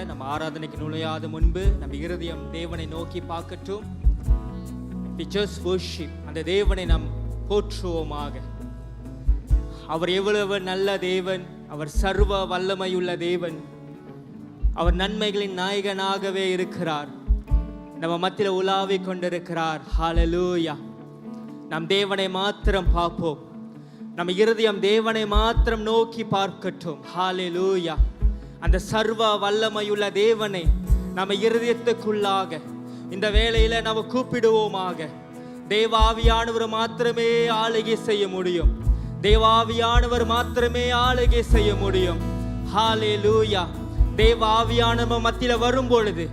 நம்ம ஆராதனைக்கு நுழையாத முன்பு நம்ம இருதயம் தேவனை நோக்கி பார்க்கட்டும். We just worship. அந்த தேவனை நாம் போற்றுவோமாக. அவர் எவ்வளவு நல்ல தேவன், அவர் சர்வ வல்லமையுள்ள தேவன், அவர் நன்மைகளின் நாயகனாகவே இருக்கிறார், நம்ம மத்தியில் உலாவிக் கொண்டிருக்கிறார். ஹல்லேலூயா. நம் தேவனை மாத்திரம் பார்ப்போம், நம்ம இருதயம் தேவனை மாத்திரம் நோக்கி பார்க்கட்டும். ஹல்லேலூயா. அந்த சர்வ வல்லமையுள்ள தேவனை நம்ம இருதயத்துக்குள்ளாக இந்த வேளையில நம்ம கூப்பிடுவோமாக. தேவாவியானவர் மாத்திரமே ஆளுகை செய்ய முடியும், தேவாவியானவர் மாத்திரமே ஆளுகை செய்ய முடியும். ஹல்லேலூயா. தேவாவியானவர் மத்தியில வரும் பொழுது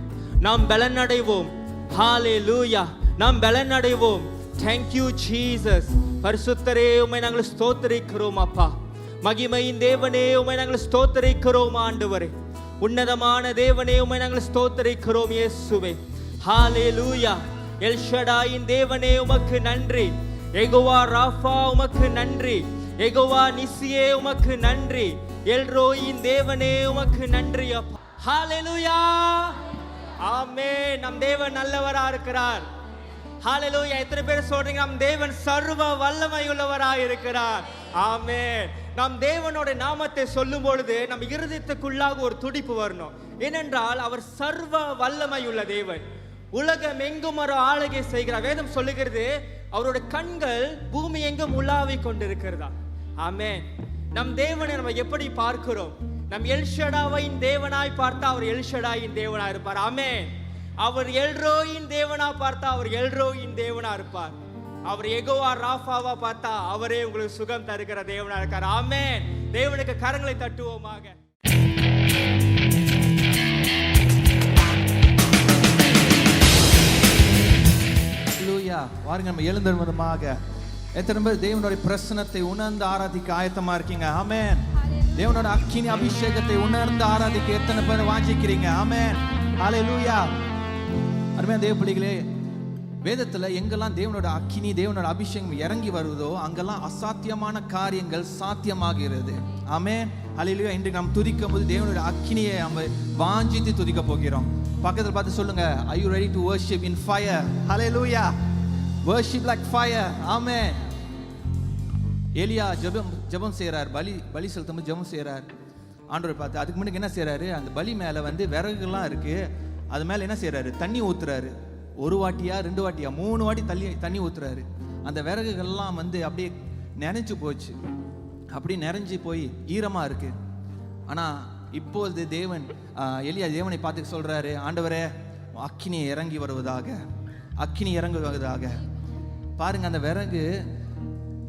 நாம் பலன் அடைவோம். ஹல்லேலூயா. நாம் பலன் அடைவோம். Thank you Jesus. பரிசுத்தரே, உம்மை நாங்கள் ஸ்தோத்திரிக்கிறோம் அப்பா. மகிமையின் தேவனே, உம்மை நாங்கள் ஸ்தோத்திரிக்கிறோம் ஆண்டவரே. உன்னதமான தேவனே, உம்மை நாங்கள் ஸ்தோத்திரிக்கிறோம் இயேசுவே. ஹல்லேலூயா. எல் ஷடாயின் தேவனே, உமக்கு நன்றி. யெகோவா ராஃபா, உமக்கு நன்றி. யெகோவா நிசியே, உமக்கு நன்றி. எல் ரோயின் தேவனே, உமக்கு நன்றி அப்பா. ஹல்லேலூயா. ஆமென். நம் தேவன் நல்லவரா இருக்கிறார். ஹல்லேலூயா. எத்தனை பேர் சொல்றீங்க நம் தேவன் சர்வ வல்லமையுள்ளவராக இருக்கிறார்? ஆமென். நம் தேவனோட நாமத்தை சொல்லும் பொழுது நம் இருதயத்துக்குள்ளாக ஒரு துடிப்பு வரணும். ஏனென்றால் அவர் சர்வ வல்லமையுள்ள தேவன், உலகம் எங்கும் ஒரு ஆளுகை செய்கிறார். வேதம் சொல்லுகிறது அவருடைய கண்கள் பூமி எங்கும் உலாவிக் கொண்டிருக்கிறதா. ஆமென். நம் தேவனை நம்ம எப்படி பார்க்கிறோம்? நம் எல்ஷடாவின் தேவனாய் பார்த்தா அவர் எல்ஷடாயின் தேவனாய் இருப்பார். ஆமென். அவர் எல்ரோயின் தேவனா பார்த்தா அவர் எல்ரோயின் தேவனா இருப்பார். அவர் யெகோவா ராஃபாவா பார்த்தா அவரே உங்களுக்கு சுகம் தருகிற தேவனா இருக்கார். ஆமென். தேவனுக்கு கரங்களை தட்டுவோமாக. வாருங்க, நம்ம எழுந்தருவதுமாக. எத்தனை பேர் தேவனுடைய பிரசன்னத்தை உணர்ந்து ஆராதிக்க ஆயத்தமா இருக்கீங்க? ஆமென். தேவனோட அக்கினி அபிஷேகத்தை உணர்ந்து ஆராதிக்க எத்தனை பேர் வாஞ்சிக்கிறீங்க? ஆமென். ஹல்லேலூயா. அருமையான தேவ பிள்ளைகளே, வேதத்துல எங்கெல்லாம் தேவனோட அக்கினி தேவனோட அபிஷேகம் இறங்கி வருவதோ அங்கெல்லாம் அசாத்தியமான காரியங்கள் சாத்தியமாகிறது. ஆமென். ஹல்லேலூயா. இன்றைக்கு நாம் துதிக்கும் போது தேவனோட அக்கினியை நம்ம வாஞ்சித்து துதிக்க போகிறோம். பக்கத்தில் பார்த்து சொல்லுங்க, are you ready to worship in fire? Hallelujah. Worship like fire. Amen. எலியா ஜெபம் செய்கிறார், பலி செலுத்தும் ஜெபம் செய்கிறார். ஆண்டவர் பார்த்து அதுக்கு முன்னாடி என்ன செய்கிறாரு, அந்த பலி மேலே வந்து விறகுலாம் இருக்கு, அது மேலே என்ன செய்கிறாரு, தண்ணி ஊற்றுறாரு. ஒரு வாட்டியா 2 வாட்டியா 3 வாட்டி தண்ணி ஊற்றுறாரு. அந்த விறகுகள்லாம் வந்து அப்படியே நினைச்சு போச்சு, அப்படி நிறைஞ்சி போய் ஈரமாக இருக்கு. ஆனால் இப்போது தேவன் எலியா தேவனை பார்த்து சொல்றாரு, ஆண்டவரே அக்கினி இறங்கி வருவதாக, அக்கினி இறங்குவதாக. பாருங்க, அந்த விறகு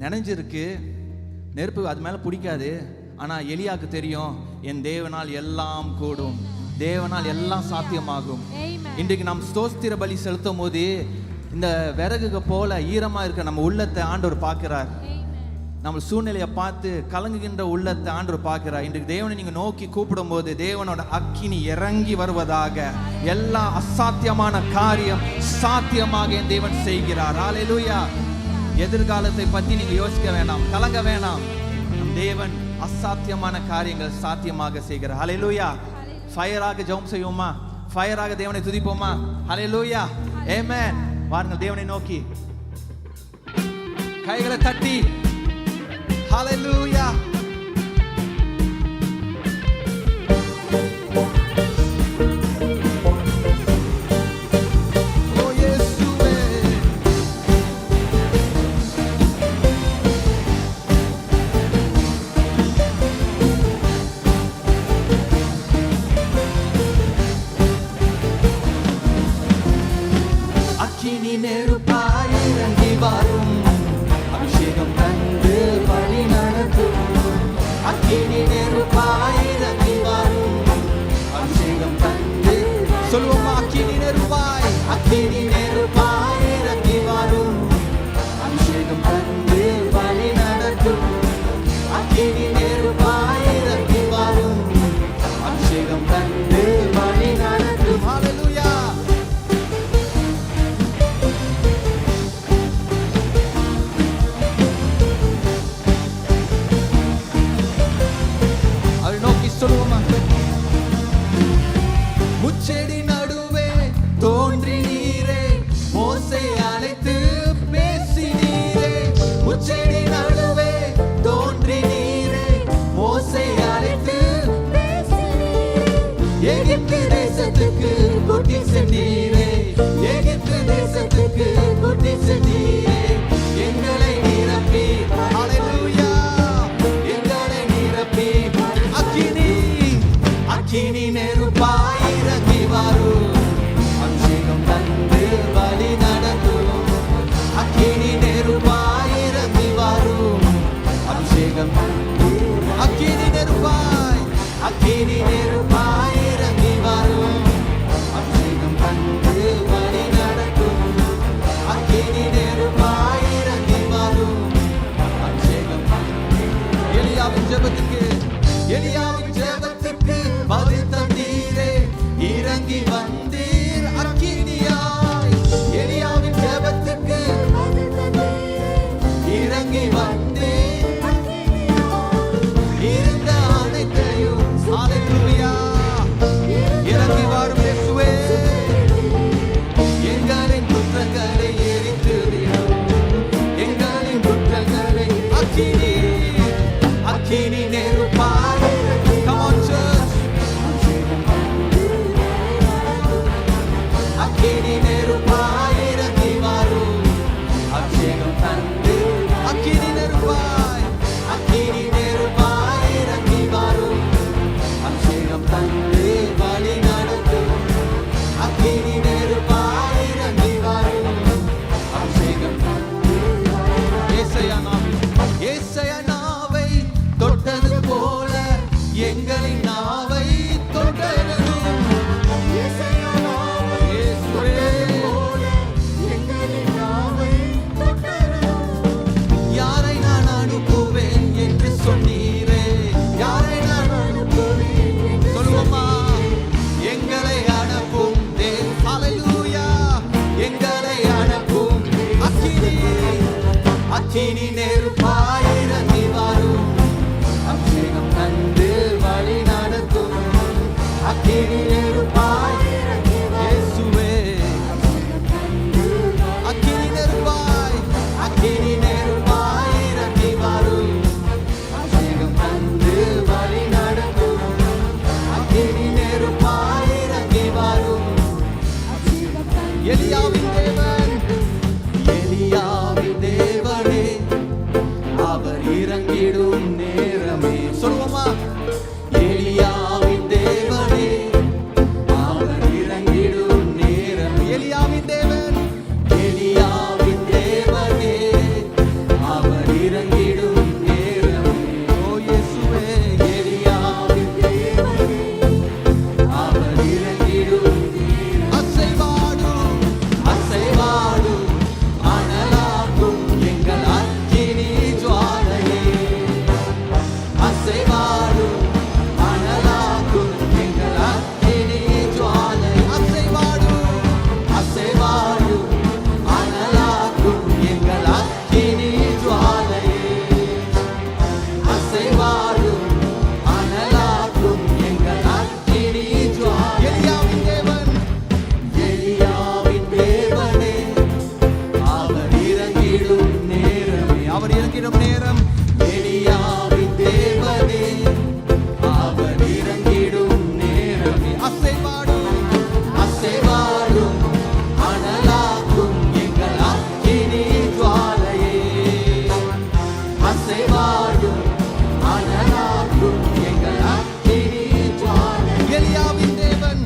நினைஞ்சிருக்கு, நெருப்பு அது மேல பிடிக்காது. ஆனா எலியாக்கு தெரியும், என் தேவனால் எல்லாம் கூடும், தேவனால் எல்லாம் சாத்தியமாகும். இன்றைக்கு நாம் ஸ்தோத்திர பலி செலுத்தும் போது இந்த விறகுக போல ஈரமா இருக்க நம்ம உள்ளத்தை ஆண்டவர் பார்க்கிறார். நம்ம சூழ்நிலையை பார்த்து கலங்குகின்ற உள்ளத்தை ஆண்டவர் பார்க்கிறார். இன்றைக்கு தேவனை நீங்க நோக்கி கூப்பிடும் போது தேவனோட அக்கினி இறங்கி வருவதாக. எல்லா அசாத்தியமான காரியம் சாத்தியமாக என் தேவன் செய்கிறார். ஹல்லேலூயா. எதிர்காலத்தை பத்தி நீங்க யோசிக்க வேண்டாம், கலங்க வேண்டாம். நம் தேவன் அசாத்தியமான காரியங்கள் சாத்தியமாக செய்கிறார். ஹல்லேலூயா. ஃபயராக ஜெபம் செய்வோமா? ஃபயராக தேவனை துதிப்போமா? ஹல்லேலூயா. ஆமென். வாருங்கள் தேவனை நோக்கி கைகளை தட்டி Hallelujah. Oh Yeshua. அக்கினி நெருப்பாய் இறங்கி வரும், அபிஷேகம் தந்து வழி நடத்தும். அக்கினி நெருப்பாய் இறங்கி வரும், அபிஷேகம் தந்து. சொல்லுவோமா? அக்கினி நெருப்பாய், அக்கினி நெருப்பாய் இறங்கி வரும், அபிஷேகம் தந்து வழி நடத்தும். அக்கினி நெருப்பாய் இறங்கி வரும், அபிஷேகம் தந்து வழி நடத்தும். ஹல்லேலூயா. ஜெபத்துக்கு, எலியாவின் ஜெபத்துக்கு பதில் தந்தீரே, இறங்கி வந்தீர் அக்கினியாய். எலியாவின் ஜெபத்துக்கு இறங்கி வந்தீர், இருந்த அனைத்தையும் ஹalleluya இறங்கி வரும் இயேசுவே, எங்களின் குற்றங்களை எரித்து விடும், எங்களின் குற்றங்களை அக்கினி அக்கினி நெருப்பாய். Come on church, அக்கினி நெருப்பாய் இறங்கி வரும், அபிஷேகம் தந்து அக்கினி நெருப்பாய், அக்கினி நெருப்பாய் இறங்கி வரும், அபிஷேகம் தந்து வழி நடத்தும், அக்கினி நெருப்பாய் இறங்கி வரும், அபிஷேகம் தந்து. ஏசாயா நாவை தொட்டது போல எங்களின் நாவை தொட்டதும், இயேசுவே யாரை நான் அனுப்புவேன் என்று சொன்னீரே, யாரை நான் அனுப்புவேன் சொல்லுவோமா, எங்களை அனுப்பும் தேவ் ஹalleluya, எங்களை அனுப்பும் அக்கினி அக்கினி நெருப்பாய் இறங்கி வரும், அபிஷேகம் தந்து வழி நடத்தும், அக்கினி நெருப்பாய் இயேசுவே, அக்கினி நெருப்பாய், அக்கினி நெருப்பாய் இறங்கி வரும், அபிஷேகம் தந்து வழி நடத்தும், அக்கினி நெருப்பாய் இறங்கி வரும். எலியாவின் தேவன், எலியாவின் தேவனே, அவர் இறங்கிடும் நேரமே சொல்லுவோமா, எலியாவின் தேவனே, அவர் இறங்கிடும் நேரம். எலியாவின் தேவன், எலியாவின் தேவனே, அவர் இறங்கிடும் நேரமே. ஓ இயேசுவே, எலியாவின் தேவனே, அவர் இறங்கிடும் நேரம். அசைவாடும் அசைவாடும் அனலாக்கும் எங்கள் அக்கினி ஜுவாலையே, அசைவாடும் அனலாக்கும் எங்கள் அக்கினி ஜுவாலை, அசைவாடும் அசைவாடும் அனலாக்கும் எங்கள் அக்கினி ஜுவாலையே, அசைவாடும் அனலாக்கும் எங்கள் அக்கினி ஜுவாலை. எலியாவின் தேவன், எலியாவின் தேவனே, அவர் இறங்கிடும் நேரமே, அவர் இறங்கிடும் நேரம். எலியாவின் தேவனே, அவர் இறங்கிடும் நேரமே. அசைவாடும் அசைவாடும் அனலாக்கும் எங்கள் அக்கினி ஜுவாலையே, அசைவாடும் அனலாக்கும் எங்கள் அக்கினி ஜுவாலை. எலியாவின் தேவன்,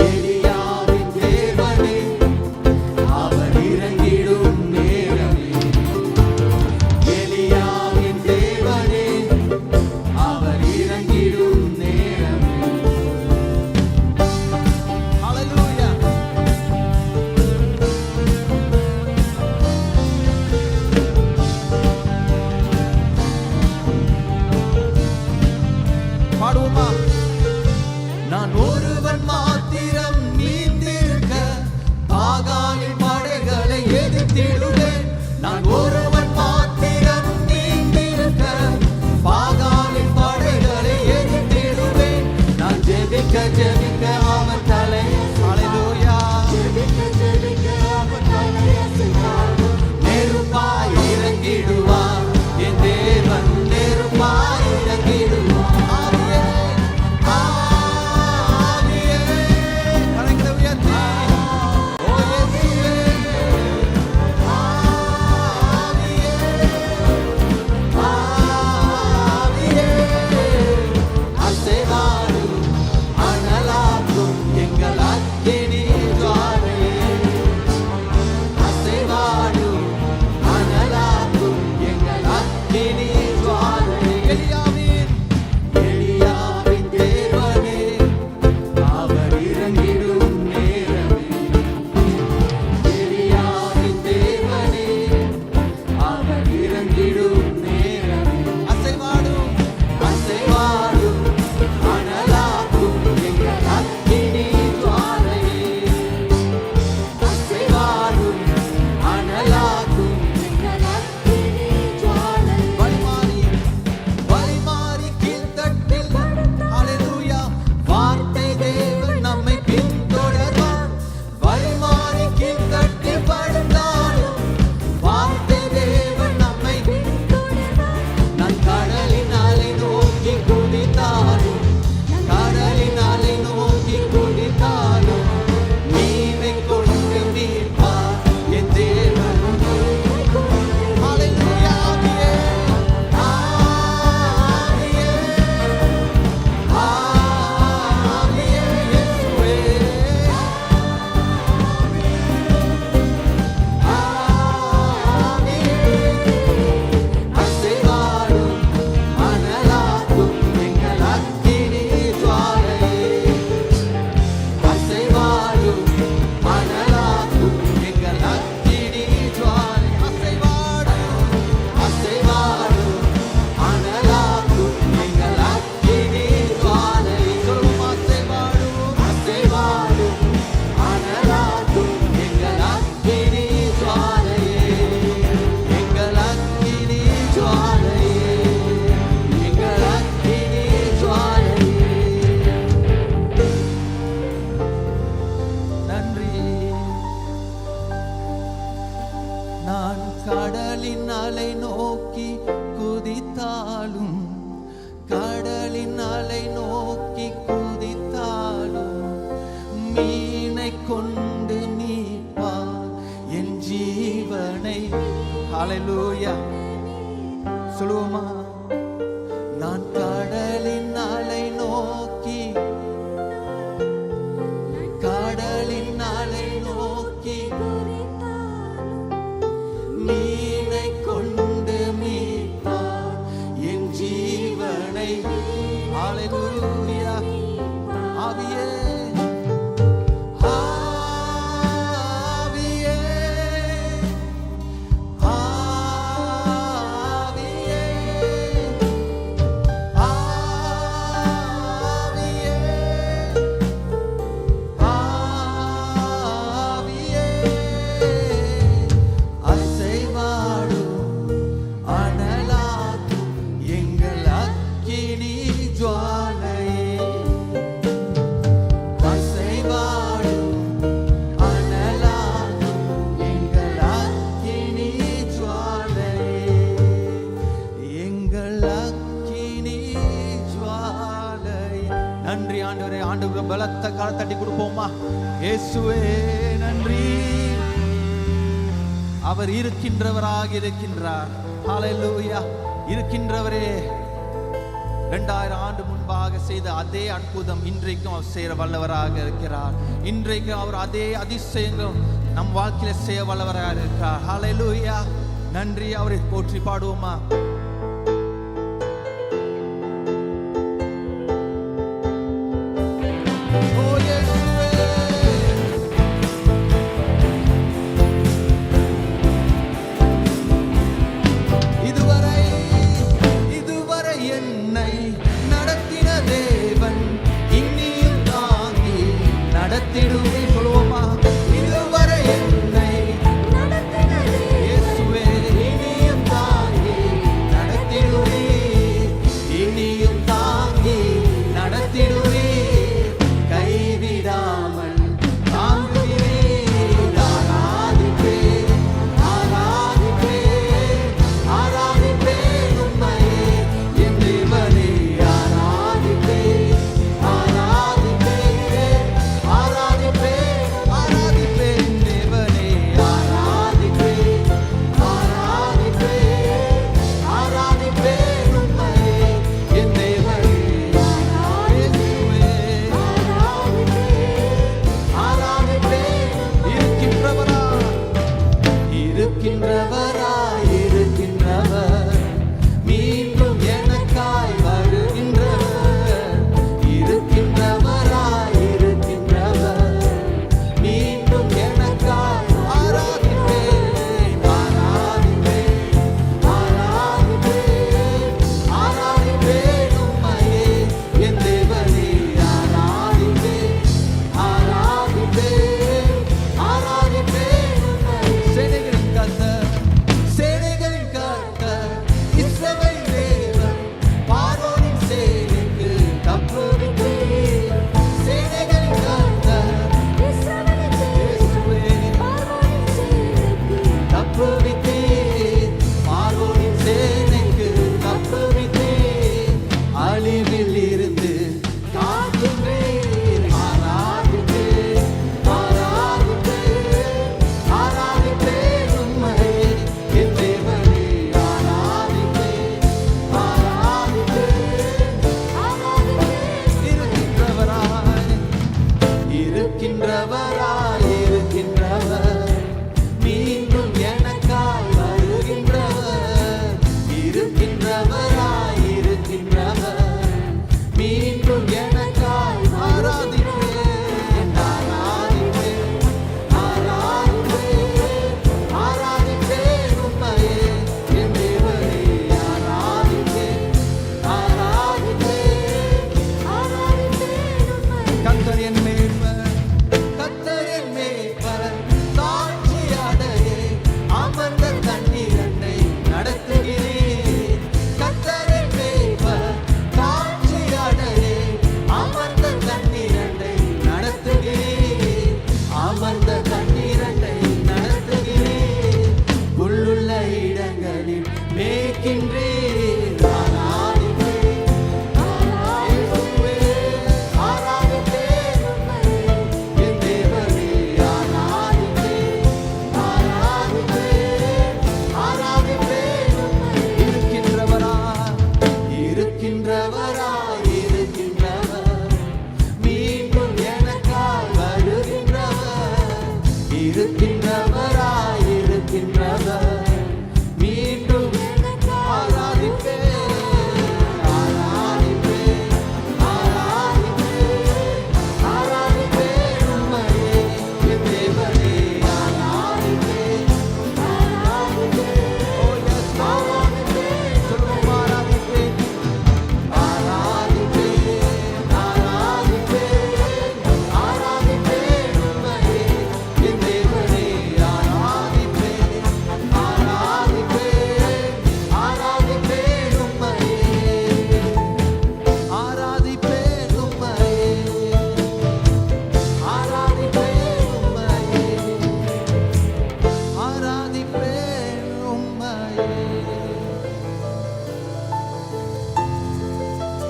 எலியாவின் தேவனே, அவர் இறங்கிடும் நேரமே, எலியாவின் நான் கடலின் அலை நோக்கி குதித்தாலும், கடலின் அலை நோக்கி குதித்தாலும், மீனை கொண்டு மீட்பார் என் ஜீவனை. ஹல்லேலூயா சொல்லுவோமா? நான் கடலின் அலை நோக்கி, கடலின் அலை நோக்கி மீனை கொண்டு மீட்பார் என் ஜீவனை. ஹல்லேலூயா. ஆவியே நன்றி ஆண்டவரே. ஆண்டவரே பலத்த கால தட்டி கொடுப்போமா? இயேசுவே நன்றி. அவர் இருக்கின்றவராக இருக்கின்றார். ஹல்லேலூயா. இருக்கின்றவரே 2000 ஆண்டு முன்பாக செய்த அதே அற்புதம் இன்றைக்கும் அவர் செய்ய வல்லவராக இருக்கிறார். இன்றைக்கும் அவர் அதே அதிசயங்கள் நம் வாழ்க்கையில செய்ய வல்லவராக இருக்கிறார். ஹல்லேலூயா. நன்றி. அவரை போற்றி பாடுவோமா?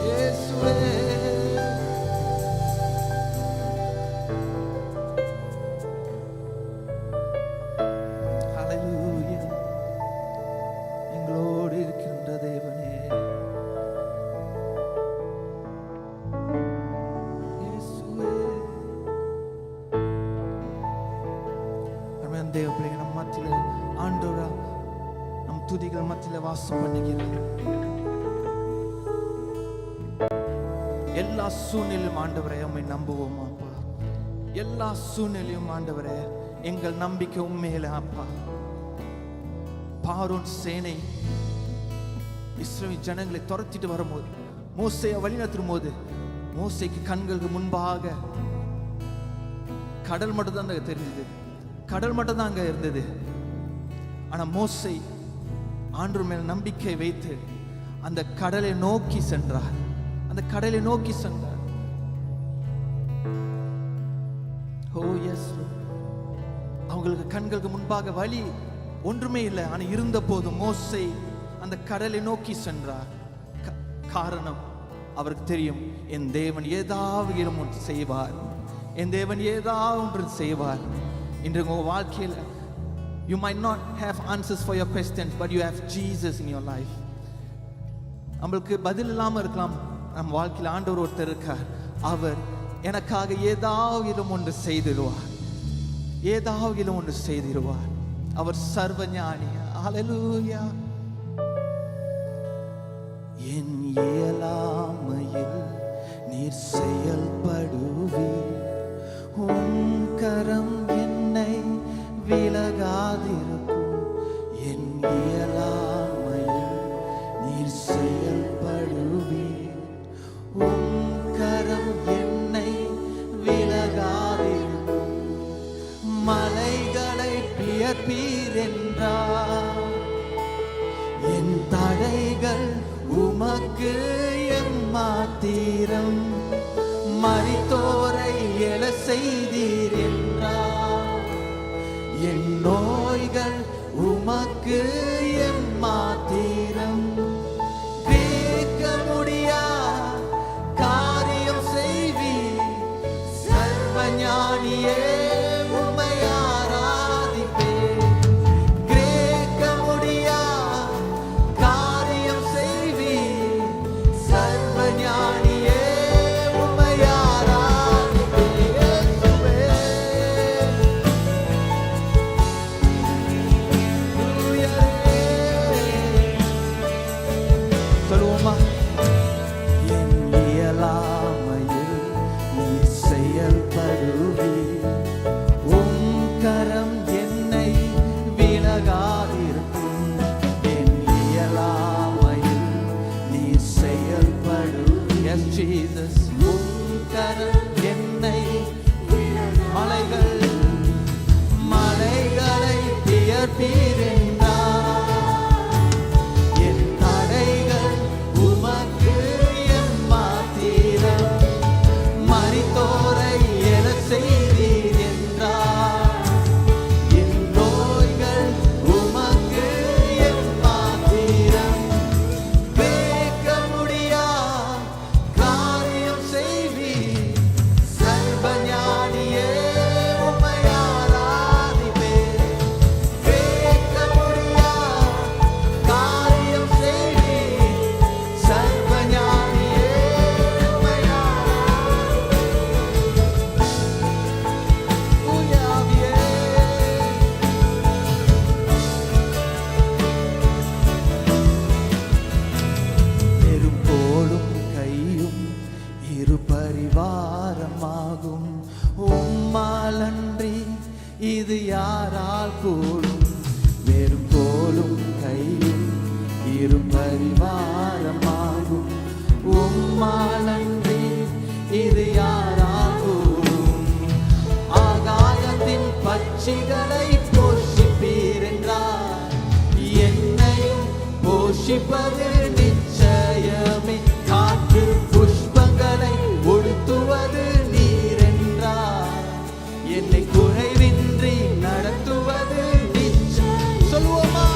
இயேசுவே ஹalleluya எங்களோடு இருக்கின்ற தேவனே இயேசுவே அருமையான தேவ பிள்ளைகள் நம் மத்தியில ஆண்டவரா நம் துதிகள் மத்தியில வாசம் பண்ணுகிறார் எல்லா சூழ்நிலையும் ஆண்டவரே உம்மை நம்புவோம் அப்பா எல்லா சூழ்நிலையும் ஆண்டவரே எங்கள் நம்பிக்கை உண்மையில அப்பா பார்வோன் சேனை இஸ்ரவேல் ஜனங்களை துரத்திட்டு வரும்போது மோசேயை வழிநடத்தும் போது மோசேக்கு கண்களுக்கு முன்பாக கடல் மட்டும் தான் அங்க தெரிஞ்சது கடல் மட்டும் தான் அங்க இருந்தது ஆனா மோசே ஆண்டவர் மேல் நம்பிக்கை வைத்து அந்த கடலை நோக்கி சென்றார் அந்த கடலை நோக்கி சென்றார் ஓ எஸ் அவங்களுக்கு கண்களுக்கு முன்பாக வழி ஒன்றுமே இல்லை ஆனா இருந்த போது மோசே அந்த கடலை நோக்கி சென்றார் காரணம் அவருக்கு தெரியும் என் தேவன் ஏதாவது ஒன்று செய்வார் என் தேவன் ஏதாவது ஒன்று செய்வார் இன்று உங்க வாழ்க்கையில் you might not have answers for your questions but you have Jesus in your life நம்மளுக்கு பதில் இல்லாம இருக்கலாம் நம் வாழ்க்கையில் ஆண்டவர் ஒருத்தர் இருக்கார் அவர் எனக்காக ஏதாவது ஒன்று செய்திடுவார் ஏதாவது ஒன்று செய்திடுவார் அவர் சர்வ ஞானி ஹalleluya என் இயலாமையில் நீர் செயல்படுவீர் உம் கரம் என்னை விலகாதிருக்கும் என் இயலாமையில் நீர் செயல்படுவீர் உம் கரம் என்னை விலகாதிருக்கும் மலைகளை பியர்ப்பீர் என்றார் என் தடைகள் உமக்கு எம்மாத்திரம் மரித்தோரை எழ செய்தீர் என்றார் என் நோய்கள் உமக்கு எம்மாத்திரம் கேட்க முடியா காரியம் செய்வீர் சர்வ ஞானியே இது யாரால் கூடும் வெறும் கோலும் கையும் இரு பரிவாரமாகும் உம்மாலன்றி இது யாரால் கூடும் ஆகாயத்தின் பட்சிகளை போஷிப்பீர் என்றார் என்னையும் போஷிப்பது நிச்சயமே காற்று புஷ்பங்களை ஒடுத்துவது நீர் என்றார் என்னை குறைவின்றி நடத்துவது நிச்சயம் சொல்லுவோமா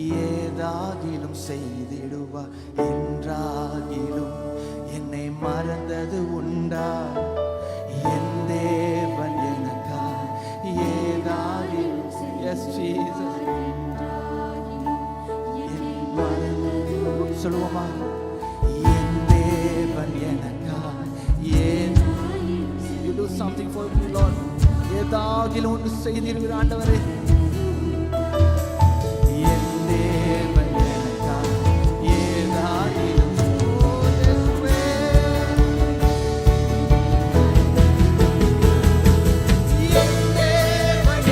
ஏதாகிலும் செய்திடுவார். என்றாகிலும் என்னை மறந்தது உண்டா? என் தேவன் எனக்கா ஏதாகிலும் எஸ் ஜீசஸ் சொல்லுவோமா? என் தேவன் எனக்கா you do something for me Lord. ஏதாகிலும் ஒன்று செய்திருக்கிற ஆண்டவரே, என் தேவன் எனக்கா ஏதாகிலும் சொல்லுவோமா? என் தேவன்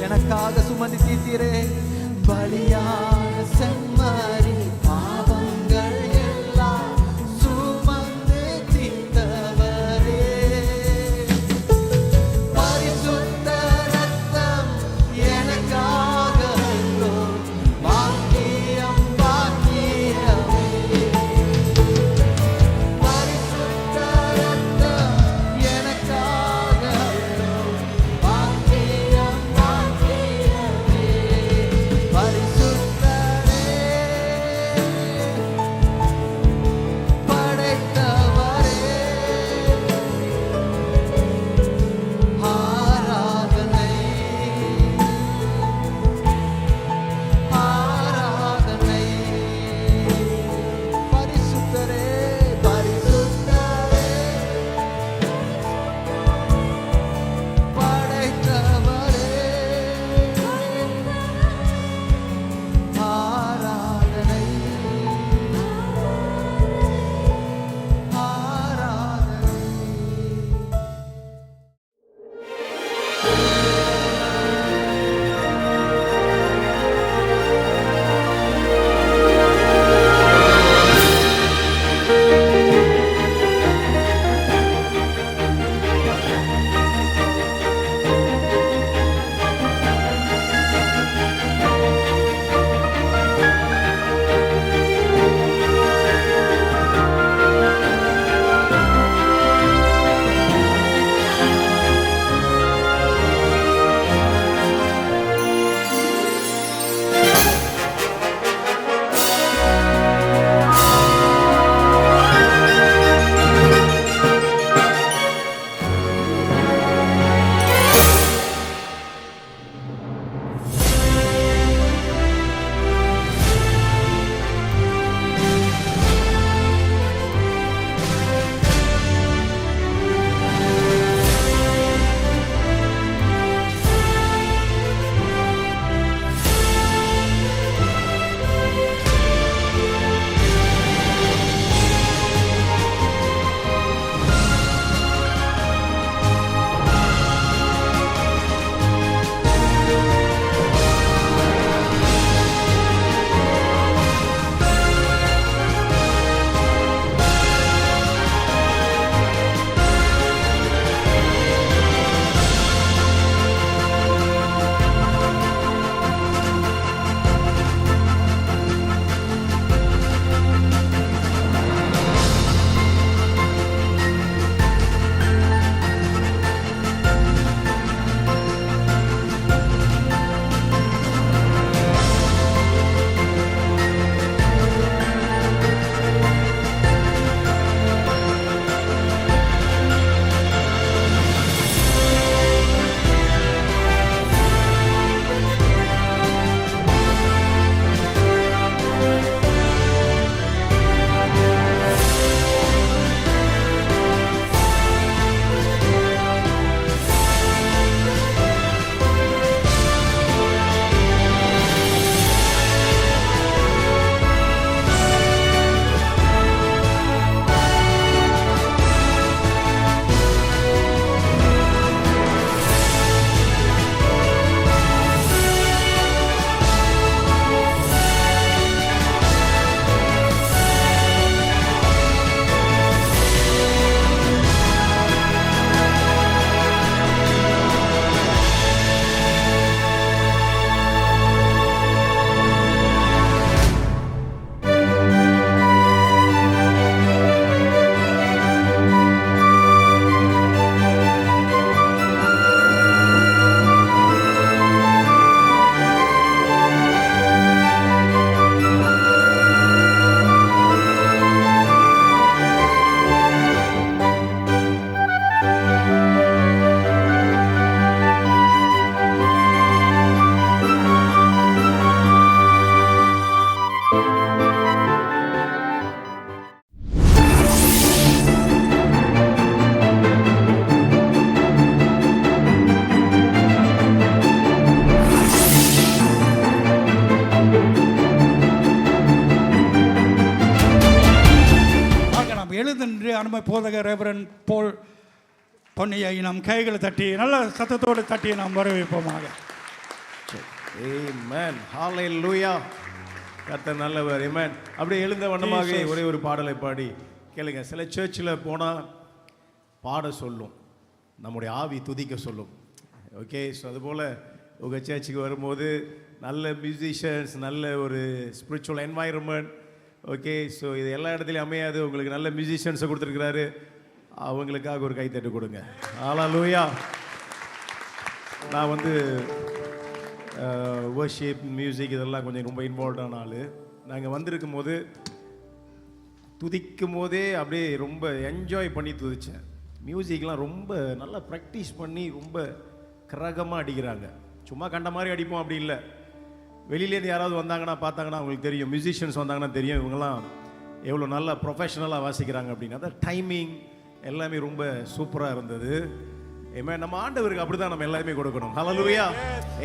எனக்காக சுமந்து தீர்த்தீரே. பலியான செம்மறி பாவங்கள் எல்லாம் சுமந்து தீர்த்தவரே. பரிசுத்த ரத்தம் எனக்காக பாக்கியம் பாக்கியமே. பரிசுத்த ரத்தம் எனக்காக பாக்கியம் பாக்கியமே. பரிசுத்த எழுந்தின்று அனுமதி போதகர் ரெவரன் போல் பொன்னியை நாம் கைகளை தட்டி நல்ல சத்தத்தோடு தட்டி நாம் வரவேற்போமாக. ஆமென். ஹalleluya. கர்த்தர் நல்லவர். ஆமென். அப்படியே எழுந்த வண்ணமாக ஒரே ஒரு பாடலை பாடி கேளுங்க. சில சர்ச்சில் போனால் பாட சொல்லும், நம்முடைய ஆவி துதிக்க சொல்லும். ஓகே, ஸோ அதுபோல் உங்கள் சர்ச்சுக்கு வரும்போது நல்ல மியூசிஷியன்ஸ், நல்ல ஒரு ஸ்பிரிச்சுவல் என்வாயர்மெண்ட். ஓகே, ஸோ இது எல்லா இடத்துலையும் அமையாது. உங்களுக்கு நல்ல மியூசிஷியன்ஸை கொடுத்துருக்கிறாரு, அவங்களுக்காக ஒரு கைத்தட்டு கொடுங்க. ஹalleluya. நான் வந்து வர்ஷிப் மியூசிக் இதெல்லாம் கொஞ்சம் ரொம்ப இன்வால்வ்டான ஆள். நாங்கள் வந்திருக்கும் போது துதிக்கும் போதே அப்படியே ரொம்ப என்ஜாய் பண்ணி துதித்தேன். மியூசிக்லாம் ரொம்ப நல்லா ப்ராக்டிஸ் பண்ணி ரொம்ப கிரகமாக அடிக்கிறாங்க. சும்மா கண்ட மாதிரி அடிப்போம் அப்படி இல்லை. வெளியிலேருந்து யாராவது வந்தாங்கன்னா பார்த்தாங்கன்னா அவங்களுக்கு தெரியும், மியூசிஷியன்ஸ் வந்தாங்கன்னா தெரியும் இவங்கெல்லாம் எவ்வளோ நல்லா ப்ரொஃபஷனலாக வாசிக்கிறாங்க அப்படின்னு. அதான் டைமிங் எல்லாமே ரொம்ப சூப்பராக இருந்தது. ஏமேன். நம்ம ஆண்டவருக்கு அப்படிதான் நம்ம எல்லாருமே கொடுக்கணும். ஹalleluya.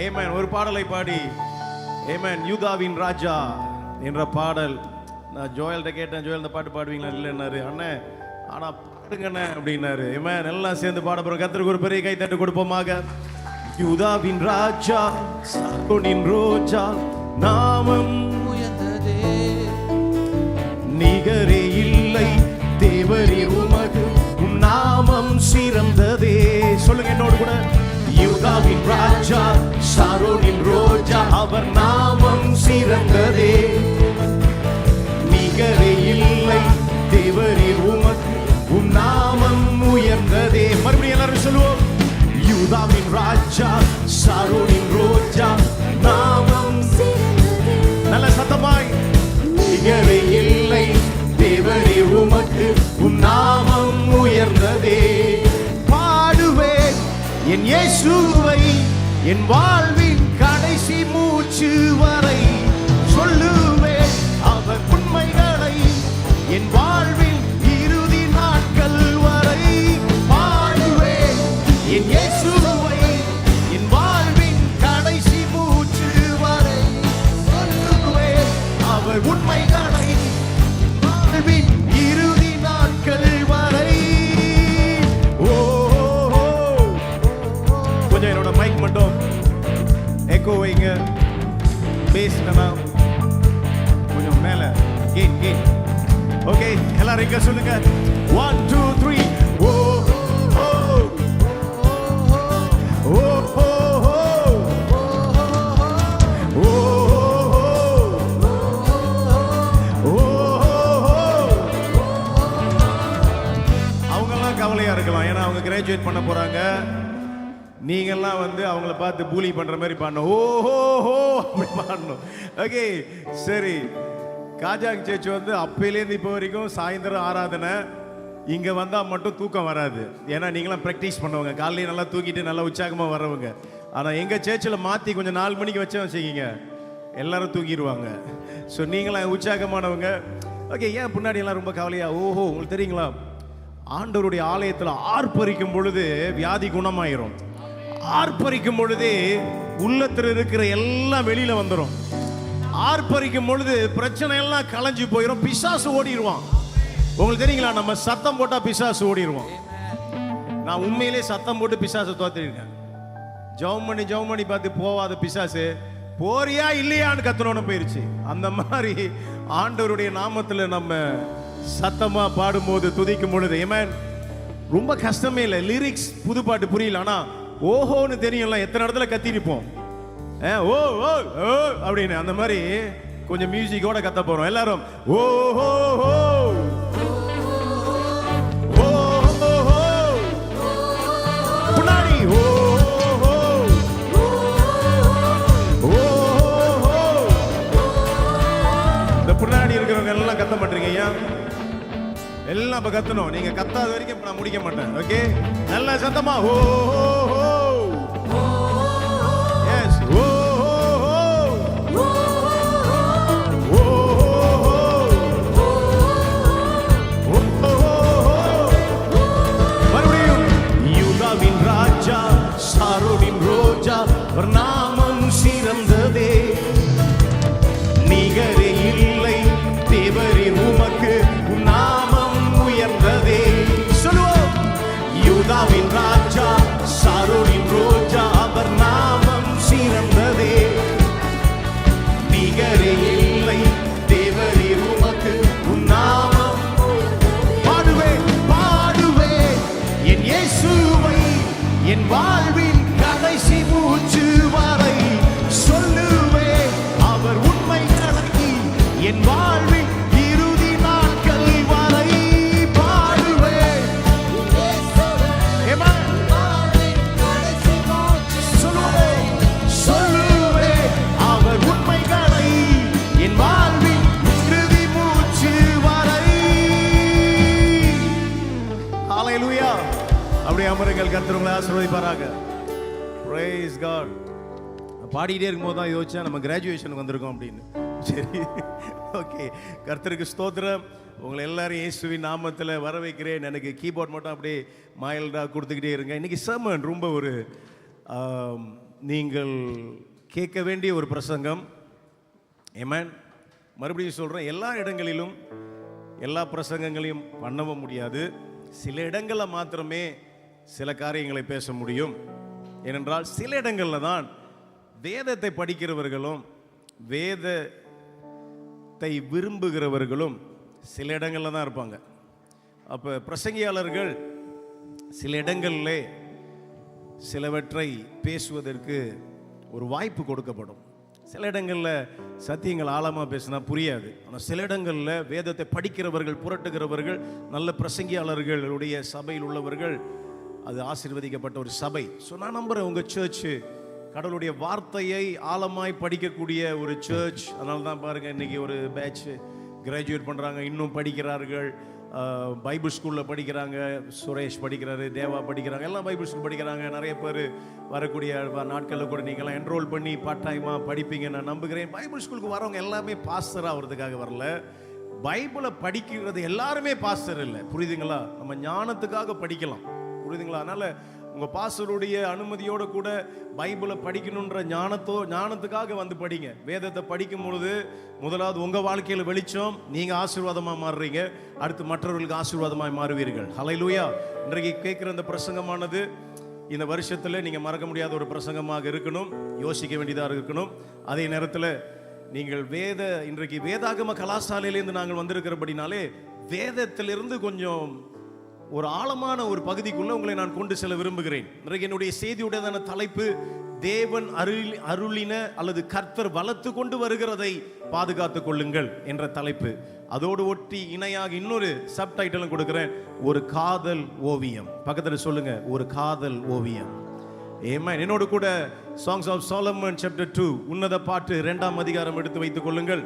ஏமேன். ஒரு பாடலை பாடி ஏமேன். யூதாவின் ராஜா என்ற பாடல். நான் ஜோயல்கிட்ட கேட்டேன், ஜோயல் இந்த பாட்டு பாடுவீங்களா? இல்லைன்னாரு. அண்ணே ஆனால் பாடுங்கண்ணே அப்படின்னாரு. ஏமேன். எல்லாம் சேர்ந்து பாட போகிறோம். கர்த்தருக்கு ஒரு பெரிய கை தட்டு கொடுப்போமாக. யூதாவின் ராஜா சாரோனின் ரோஜா நாமம் உயர்ந்ததே, நிகரே இல்லை தேவரே உமது நாமம் சிறந்ததே. சொல்லுங்க என்னோடு கூட. யூதாவின் ராஜா சாரோனின் ரோஜா அவர் நாமம் சிறந்ததே, நிகரே இல்லை தேவரே உமது நாமம் உயர்ந்ததே. மறுபடியும் எல்லாரும் சொல்லுவோம். யூதாவின் ராஜா சாரோனின் ரோஜா நாமம் சிறந்ததே. நல்ல சத்தமாய். நிகரே இல்லை தேவரே உமக்கு நாமம் உயர்ந்ததே. பாடுவேன் என் இயேசுவை என் வாழ்வின் கடைசி மூச்சு வரை, சொல்லுவேன் அவர் உண்மைகளை என் வாழ்வின் இறுதி நாட்கள் வரை. பாடுவேன் என் இயேசுவை என் வாழ்வின் கடைசி மூச்சு வரை, சொல்லுவேன் அவர் உண்மைகளை வாழ்வின் இறுதி நாட்கள் வரை. ஓ கொஞ்சம் என்னோட மைக் மட்டும் எக்கோ வைங்க. பேசினா கொஞ்சம் மேல கேட் கேட். ஓகே, எல்லாரும் இங்க சொல்லுங்க. 1 2 3. ஓ ஓ ஓ ஓ கவலையா இருக்கலாம், ஏன்னா அவங்க கிராஜுவேட் பண்ண போறாங்க. நீங்கெல்லாம் வந்து அவங்கள பார்த்து பூலி பண்ற மாதிரி பாடணும். ஓஹோ அப்படி பாடணும். ஓகே சரி. காஜாங் சர்ச் வந்து அப்பையிலேருந்து இப்போ வரைக்கும் சாயந்தரம் ஆராதனை. இங்கே வந்தால் மட்டும் தூக்கம் வராது, ஏன்னா நீங்களாம் ப்ராக்டிஸ் பண்ணுவாங்க. காலையில் நல்லா தூக்கிட்டு நல்லா உற்சாகமாக வரவங்க. ஆனால் எங்கள் சர்ச்சில் மாற்றி கொஞ்சம் 4 மணிக்கு வச்சா வச்சுக்கிங்க, எல்லாரும் தூங்கிடுவாங்க. ஸோ நீங்களாம் உற்சாகமானவங்க. ஓகே, ஏன் பின்னாடி எல்லாம் ரொம்ப கவலையா? ஓஹோ, உங்களுக்கு தெரியுங்களா, ஆண்டவருடைய ஆலயத்தில் ஆர்ப்பரிக்கும் பொழுது வியாதி குணமாயிரும். ஆர்ப்பரிக்கும் பொழுது உள்ளத்தில் இருக்கிற எல்லாம் வெளியில வந்துடும். ஆர்ப்பரிக்கும் பொழுது பிரச்சனை எல்லாம் கலைஞ்சு போயிடும், பிசாசு ஓடிடுவான். உங்களுக்கு தெரியுங்களா, நம்ம சத்தம் போட்டா பிசாசு ஓடிடுவான். நான் உண்மையிலே சத்தம் போட்டு பிசாசு தோத்திருக்கேன். ஜெபம் பண்ணி பார்த்து போவாத பிசாசு போறியா இல்லையான்னு கத்தணும்னு போயிருச்சு. அந்த மாதிரி ஆண்டவருடைய நாமத்துல நம்ம சத்தமா பாடும்போது துதிக்கும் பொழுது ஆமென், ரொம்ப கஷ்டமே இல்லை. லிரிக்ஸ் புது பாட்டு புரியல, ஆனா ஓஹோன்னு தெரியும்ல. எத்தனை இடத்துல கத்திருப்போம் ஓ ஓ ஓ அப்படின்னு. அந்த மாதிரி கொஞ்சம் மியூசிக்கோட கத்த போறோம் எல்லாரும். ஓஹோ முன்னாடி ஓஹோ இந்த பின்னாடி இருக்கிறவங்க எல்லாம் கத்த மாட்டீங்க ஐயா, எல்லாம் இப்ப கத்தணும். நீங்க கத்தாத வரைக்கும் நான் முடிக்க மாட்டேன். ஓகே, நல்ல சத்தமா ஓ எஸ் ஓ மறுபடியும். யூதாவின் ராஜா சாரோனின் ரோஜா நாமம் சிறந்ததே, நிகரே இல்லை தேவரே உமக்கு நாமம் உயர்ந்த என் வாழ்வின் இறுதி நாட்கள் வரை பாடுவேன். Amen. சொல்லுவேன் அவர் உண்மைகளை என் வாழ்வின் இறுதி மூச்சு வரை. ஹalleluya. அப்படியே அமருங்கள். கர்த்தர் உங்களை ஆசீர்வதிப்பாராக. Praise God. பாடிட்டே இருக்கும்போது தான் யோசிச்சா நம்ம கிராஜுவேஷனுக்கு வந்திருக்கோம் அப்படின்னு. சரி, ஓகே. கர்த்தருக்கு ஸ்தோத்திரம். உங்களை எல்லாரும் இயேசுவின் நாமத்தில் வர வைக்கிறேன். எனக்கு கீபோர்ட் மட்டும் அப்படியே மைல்டாக கொடுத்துக்கிட்டே இருங்க. இன்னைக்கு சர்மன் ரொம்ப ஒரு நீங்கள் கேட்க வேண்டிய ஒரு பிரசங்கம். ஆமென். மறுபடியும் சொல்கிறேன், எல்லா இடங்களிலும் எல்லா பிரசங்கங்களையும் பண்ணவும் முடியாது. சில இடங்களில் மாத்திரமே சில காரியங்களை பேச முடியும். ஏனென்றால் சில இடங்களில் தான் வேதத்தை படிக்கிறவர்களும் வேதத்தை விரும்புகிறவர்களும் சில இடங்களில் தான் இருப்பாங்க. அப்போ பிரசங்கியாளர்கள் சில இடங்களில் சிலவற்றை பேசுவதற்கு ஒரு வாய்ப்பு கொடுக்கப்படும். சில இடங்களில் சத்தியங்கள் ஆழமாக பேசினா புரியாது. ஆனால் சில இடங்களில் வேதத்தை படிக்கிறவர்கள், புரட்டுகிறவர்கள், நல்ல பிரசங்கியாளர்களுடைய சபையில் உள்ளவர்கள், அது ஆசீர்வதிக்கப்பட்ட ஒரு சபை. ஸோ நான் நம்புகிறேன் உங்கள் சர்ச்சு கடவுளுடைய வார்த்தையை ஆழமாய் படிக்கக்கூடிய ஒரு சர்ச். அதனால தான் பாருங்கள் இன்றைக்கி ஒரு பேட்ச் கிராஜுவேட் பண்ணுறாங்க, இன்னும் படிக்கிறார்கள். பைபிள் ஸ்கூலில் படிக்கிறாங்க. சுரேஷ் படிக்கிறாரு, தேவா படிக்கிறாங்க, எல்லாம் பைபிள் ஸ்கூல் படிக்கிறாங்க. நிறைய பேர் வரக்கூடிய நாட்களில் கூட நீங்கள்லாம் என்ரோல் பண்ணி பார்ட் டைமாக படிப்பீங்க நான் நம்புகிறேன். பைபிள் ஸ்கூலுக்கு வரவங்க எல்லாமே பாஸ்டர் ஆகிறதுக்காக வரல. பைபிளை படிக்கிறது எல்லாருமே பாஸ்டர் இல்லை, புரியுதுங்களா? நம்ம ஞானத்துக்காக படிக்கலாம், புரியுதுங்களா? அதனால் உங்கள் பாஸ்டருடைய அனுமதியோடு கூட பைபிளை படிக்கணுன்ற ஞானத்துக்காக வந்து படிங்க. வேதத்தை படிக்கும் பொழுது முதலாவது உங்கள் வாழ்க்கையில் வெளிச்சம், நீங்கள் ஆசீர்வாதமாக மாறுறீங்க, அடுத்து மற்றவர்களுக்கு ஆசீர்வாதமாக மாறுவீர்கள். ஹல்லேலூயா. இன்றைக்கு கேட்குற இந்த பிரசங்கமானது இந்த வருஷத்தில் நீங்கள் மறக்க முடியாத ஒரு பிரசங்கமாக இருக்கணும், யோசிக்க வேண்டியதாக இருக்கணும். அதே நேரத்தில் நீங்கள் இன்றைக்கு வேதாகம கலாசாலையிலேருந்து நாங்கள் வந்திருக்கிறபடினாலே வேதத்திலிருந்து கொஞ்சம் ஒரு ஆழமான ஒரு பகுதிக்குள்ள உங்களை நான் கொண்டு செல்ல விரும்புகிறேன். இன்றைக்கு என்னுடைய செய்தியுடையதான தலைப்பு தேவன் அருளின அல்லது கர்த்தர் வளர்த்து கொண்டு வருகிறதை பாதுகாத்துக் கொள்ளுங்கள் என்ற தலைப்பு. அதோடு ஒட்டி இணையாக இன்னொரு சப்டைட்டிலும் கொடுக்கிறேன், ஒரு காதல் ஓவியம். பக்கத்தில் சொல்லுங்க, ஒரு காதல் ஓவியம். ஆமென். என்னோடு கூட சாங்ஸ் ஆஃப் சாலமன் சாப்டர் 2 உன்னத பாட்டு 2ஆம் அதிகாரம் எடுத்து வைத்துக் கொள்ளுங்கள்.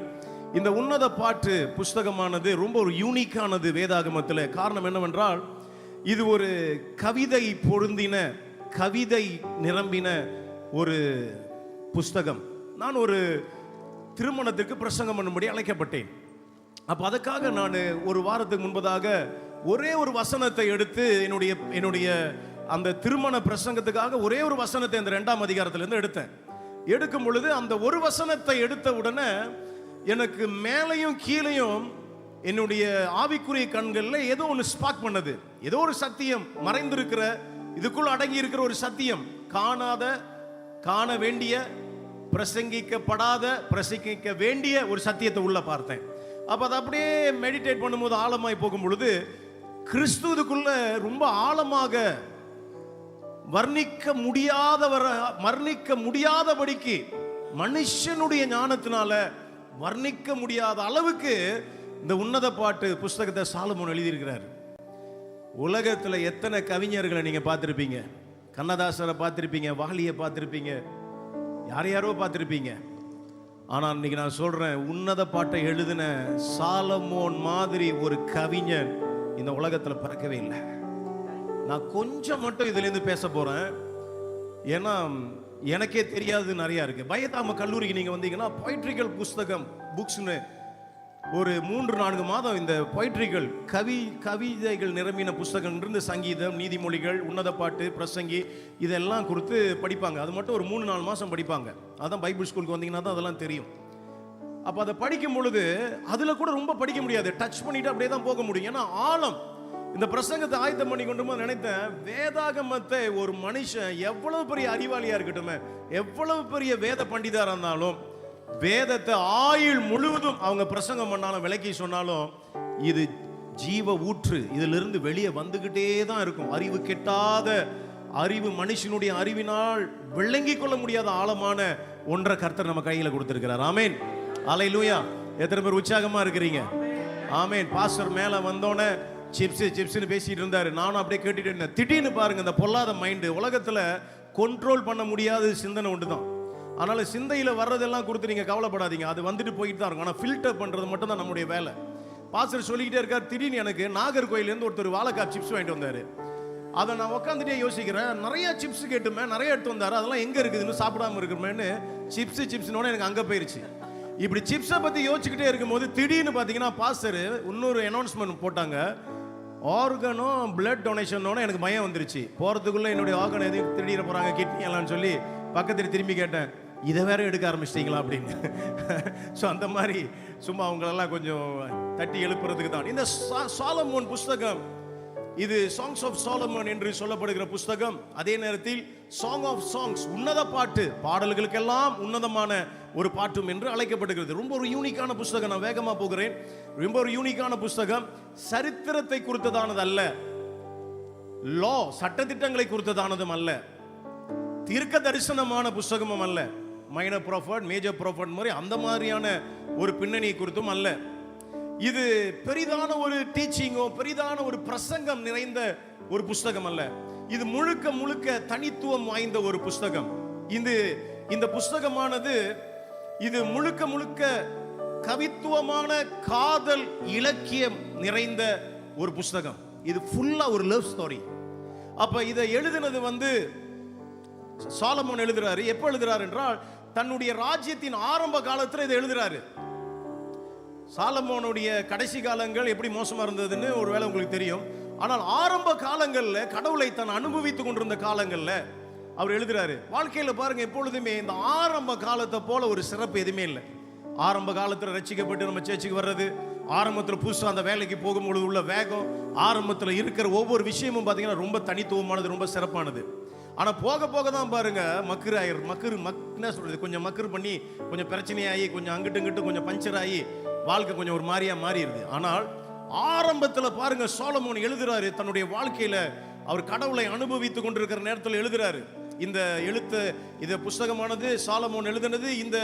இந்த உன்னத பாட்டு புஸ்தகமானது ரொம்ப ஒரு யூனிக்கானது வேதாகமத்தில். காரணம் என்னவென்றால் இது ஒரு கவிதை பொருந்தின, கவிதை நிரம்பின ஒரு புஸ்தகம். நான் ஒரு திருமணத்திற்கு பிரசங்கம் பண்ணும்படி அழைக்கப்பட்டேன். அப்போ அதுக்காக நான் ஒரு வாரத்துக்கு முன்பதாக ஒரே ஒரு வசனத்தை எடுத்து என்னுடைய அந்த திருமண பிரசங்கத்துக்காக ஒரே ஒரு வசனத்தை இந்த 2ஆம் அதிகாரத்திலிருந்து எடுக்கும் பொழுது அந்த ஒரு வசனத்தை எடுத்த உடனே எனக்கு மேலையும் கீழையும் என்னுடைய ஆவிக்குரிய கண்களில் ஏதோ ஒன்று ஸ்பார்க் பண்ணது. ஏதோ ஒரு சத்தியம் மறைந்திருக்கிற, இதுக்குள் அடங்கி இருக்கிற ஒரு சத்தியம், காண வேண்டிய, பிரசங்கிக்க வேண்டிய ஒரு சத்தியத்தை உள்ள பார்த்தேன். அப்போ அதை அப்படியே மெடிடேட் பண்ணும்போது ஆழமாய் போகும் பொழுது கிறிஸ்துவுக்குள்ள ரொம்ப ஆழமாக வர்ணிக்க முடியாதபடிக்கு மனுஷனுடைய ஞானத்தினால வர்ணிக்க முடியாத அளவுக்கு இந்த உன்னத பாட்டு புஸ்தகத்தை சாலமோன் எழுதியிருக்கிறார். உலகத்தில் எத்தனை கவிஞர்களை நீங்க பார்த்திருப்பீங்க? கண்ணதாசரை பார்த்திருப்பீங்க, வாலியை பார்த்திருப்பீங்க, யாரையாரோ பார்த்திருப்பீங்க. ஆனால் இன்னைக்கு நான் சொல்றேன், உன்னத பாட்டை எழுதின சாலமோன் மாதிரி ஒரு கவிஞன் இந்த உலகத்தில் பிறக்கவே இல்லை. நான் கொஞ்சம் மட்டும் இதுல இருந்து பேச போறேன், ஏன்னா எனக்கே தெரியாது நிறைய இருக்கு. பயதாம கல்லூரிக்கு நீங்க வந்தீங்கன்னா பொய்ட்ரிக்கல் புஸ்தகம் புக்ஸ்னு ஒரு 3-4 மாதம் இந்த பொய்ட்ரிகள் கவிதைகள் நிரம்பின புஸ்தகம் இருந்து சங்கீதம், நீதிமொழிகள், உன்னத பாட்டு, பிரசங்கி இதெல்லாம் கொடுத்து படிப்பாங்க. அது மட்டும் ஒரு 3-4 மாதம் படிப்பாங்க. அதான் பைபிள் ஸ்கூலுக்கு வந்தீங்கன்னா தான் அதெல்லாம் தெரியும். அப்போ அதை படிக்கும் பொழுது அதில் கூட ரொம்ப படிக்க முடியாது, டச் பண்ணிட்டு அப்படியே தான் போக முடியும். ஏன்னா ஆழம். இந்த பிரசங்கத்தை ஆயத்தம் பண்ணி கொண்டு போது நினைத்தேன், வேதாகமத்தை ஒரு மனுஷன் எவ்வளவு பெரிய அறிவாளியா இருக்கட்டும், எவ்வளவு பெரிய வேத பண்டிதராக இருந்தாலும், வேதத்தை ஆயுள் முழுவதும் அவங்க பிரசங்கம் பண்ணாலும் விளக்கி சொன்னாலும் இது ஜீவ ஊற்று, இதிலிருந்து வெளியே வந்துகிட்டே தான் இருக்கும். அறிவு கெட்டாத அறிவு, மனுஷனுடைய அறிவினால் விளங்கி கொள்ள முடியாத ஆழமான ஒன்றை கர்த்தர் நம்ம கையில் கொடுத்திருக்கிறார். ஆமென், அல்லேலூயா. எத்தனை பேர் உற்சாகமா இருக்கிறீங்க? ஆமென். பாஸ்டர் மேல வந்தோடனே சிப்ஸ்னு பேசிட்டு இருந்தாரு. நானும் அப்படியே கேட்டுட்டு இருந்தேன். திடீர்னு பாருங்க, இந்த பொல்லாத மைண்டு உலகத்துல கண்ட்ரோல் பண்ண முடியாத சிந்தனை ஒன்று தான். அதனால சிந்தையில வர்றதெல்லாம் கொடுத்து நீங்க கவலைப்படாதீங்க, அது வந்துட்டு போயிட்டு தான் இருக்கும். ஆனால் ஃபில்டர் பண்றது மட்டும் தான் நம்முடைய வேலை. பாஸ்டர் சொல்லிக்கிட்டே இருக்கார். திடீர்னு எனக்கு நாகர்கோயிலேருந்து ஒருத்தர் வாழைக்காய் சிப்ஸ் வாங்கிட்டு வந்தாரு. அதை நான் உட்காந்துட்டே யோசிக்கிறேன், நிறைய சிப்ஸ் கேட்டுமே, நிறைய எடுத்து வந்தாரு, அதெல்லாம் எங்க இருக்குதுன்னு சாப்பிடாம இருக்குமேன்னு சிப்ஸ்னோட எனக்கு அங்கே போயிருச்சு. இப்படி சிப்ஸை பத்தி யோசிச்சுக்கிட்டே இருக்கும்போது திடீர்னு பார்த்தீங்கன்னா பாஸ்டர் இன்னொரு அனௌன்ஸ்மெண்ட் போட்டாங்க. ஆர்கனும் பிளட் டொனேஷனோட எனக்கு பயம் வந்துருச்சு. போகிறதுக்குள்ளே என்னுடைய ஆர்கன் எதையும் திடீர போகிறாங்க, கிட்னி எல்லாம் சொல்லி பக்கத்தில் திரும்பி கேட்டேன், இதை வேற எடுக்க ஆரம்பிச்சிட்டிங்களா அப்படின்னு. ஸோ அந்த மாதிரி சும்மா அவங்களெல்லாம் கொஞ்சம் தட்டி எழுப்புறதுக்கு தான் இந்த சாலமோன் புஸ்தகம். இது சாங்ஸ் ஆஃப் சாலமன் என்று சொல்லப்படுகிற புஸ்தகம். அதே நேரத்தில் சாங் ஆஃப் சாங்ஸ், உன்னத பாட்டு, பாடல்களுக்கெல்லாம் உன்னதமான ஒரு பாட்டும் என்று அழைக்கப்படுகிறது. ரொம்ப ஒரு யூனிக்கான புஸ்தகம். நான் வேகமா போகிறேன். ரொம்ப ஒரு யூனிக்கான புஸ்தகம். சரித்திரத்தை குறித்ததானது அல்ல, லா சட்டதிட்டங்களை குறித்ததானதும் அல்ல, தீர்க்க தரிசனமான புஸ்தகமும் அல்ல, மைனர் ப்ராஃபட் மேஜர் ப்ராஃபட் மாதிரி அந்த மாதிரியான ஒரு பின்னணியை குறித்தும் அல்ல. இது பெரிதான ஒரு டீச்சிங்கோ பெரிதான ஒரு பிரசங்கம் நிறைந்த ஒரு புஸ்தகம் அல்ல. இது முழுக்க முழுக்க தனித்துவம் வாய்ந்த ஒரு புஸ்தகம். இந்த புஸ்தகமானது இது முழுக்க முழுக்க கவித்துவமான காதல் இலக்கியம் நிறைந்த ஒரு புஸ்தகம். இது ஃபுல்லா ஒரு லவ் ஸ்டோரி. அப்ப இதை எழுதினது சாலமோன் எழுதுறாரு. எப்ப எழுதுறாரு என்றால் தன்னுடைய ராஜ்யத்தின் ஆரம்ப காலத்தில் இதை எழுதுறாரு. சாலமோனுடைய கடைசி காலங்கள் எப்படி மோசமா இருந்ததுன்னு ஒருவேளை உங்களுக்கு தெரியும். ஆனால் ஆரம்ப காலங்களில் கடவுளை தான் அனுபவித்துக் கொண்டிருந்த காலங்களில் அவர் எழுதுறாரு. வாழ்க்கையில பாருங்க, எப்பொழுதுமே இந்த ஆரம்ப காலத்தை போல ஒரு சிறப்பு எதுவுமே இல்லை. ஆரம்ப காலத்தில் ரட்சிக்கப்பட்டு நம்ம சேர்ச்சுக்கு வர்றது, ஆரம்பத்தில் புதுசாக அந்த வேலைக்கு போகும்பொழுது உள்ள வேகம், ஆரம்பத்தில் இருக்கிற ஒவ்வொரு விஷயமும் பார்த்தீங்கன்னா ரொம்ப தனித்துவமானது, ரொம்ப சிறப்பானது. ஆனால் போக போக தான் பாருங்க என்ன சொல்றது, கொஞ்சம் மக்கர் பண்ணி கொஞ்சம் பிரச்சனையாகி கொஞ்சம் அங்கிட்டு இங்கிட்டு கொஞ்சம் பஞ்சர் ஆகி வாழ்க்கை கொஞ்சம் ஒரு மாதிரியா மாறிடுது. ஆனால் ஆரம்பத்தில் பாருங்க சாலமோன் எழுதுறாரு. தன்னுடைய வாழ்க்கையில அவர் கடவுளை அனுபவித்துக் கொண்டிருக்கிற நேரத்தில் எழுதுறாரு. இந்த புஸ்தகமானது சாலமோன் எழுதினது. இந்த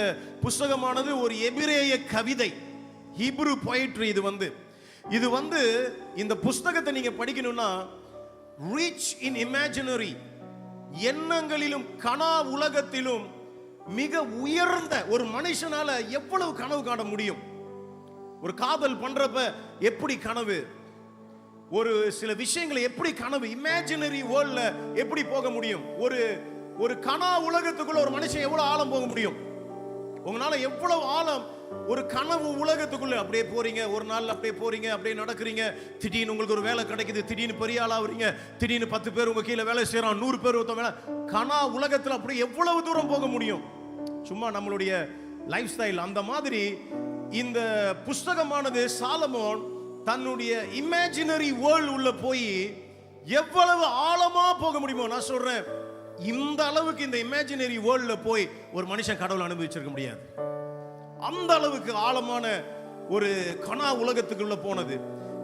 புஸ்தகமானது ஒரு எபிரேய கவிதை, ஹீப்ரு பொயட்ரி. இது இந்த புஸ்தகத்தை நீங்க படிக்கணும்னா ரிச் இன் இமேஜினரி, எண்ணங்களிலும் கனா உலகத்திலும் மிக உயர்ந்த ஒரு மனுஷனால எவ்வளவு கனவு காண முடியும்? ஒரு காதல் பண்றப்ப எப்படி கனவு, ஒரு சில விஷயங்களை எப்படி கனவு, இமேஜினரி வேர்ல்ட்ல எப்படி போக முடியும்? ஒரு கனா உலகத்துக்குள்ள ஒரு மனுஷன் எவ்வளவு ஆழம் போக முடியும்? உங்களால எவ்வளவு ஆழம் ஒரு கனவு உலகத்துக்குள்ள அப்படியே போறீங்க, ஒரு நாள் அப்படியே போறீங்க, அப்படியே நடக்கிறீங்க, திடீர்னு உங்களுக்கு ஒரு வேலை கிடைக்குது, திடீர்னு பெரிய ஆள் ஆகுறீங்க, திடீர்னு 10 பேர் உங்க கீழே வேலை செய்யறான், 100 பேர் ஒருத்தன் வேலை. கனா உலகத்துல அப்படி எவ்வளவு தூரம் போக முடியும்? சும்மா நம்மளுடைய லைஃப் ஸ்டைல் அந்த மாதிரி. இந்த புஸ்தகமானது சாலமோன் தன்னுடைய இமேஜினரி வேர்ல்ட் உள்ள போய் எவ்வளவு ஆழமா போக முடியுமோ, நான் சொல்றேன், இந்த அளவுக்கு இந்த இமேஜினரி வேர்ல்ட்ல போய் ஒரு மனுஷன் கடவுளை அனுபவிச்சிருக்க முடியாது. அந்த அளவுக்கு ஆழமான ஒரு கனா உலகத்துக்குள்ள போனது.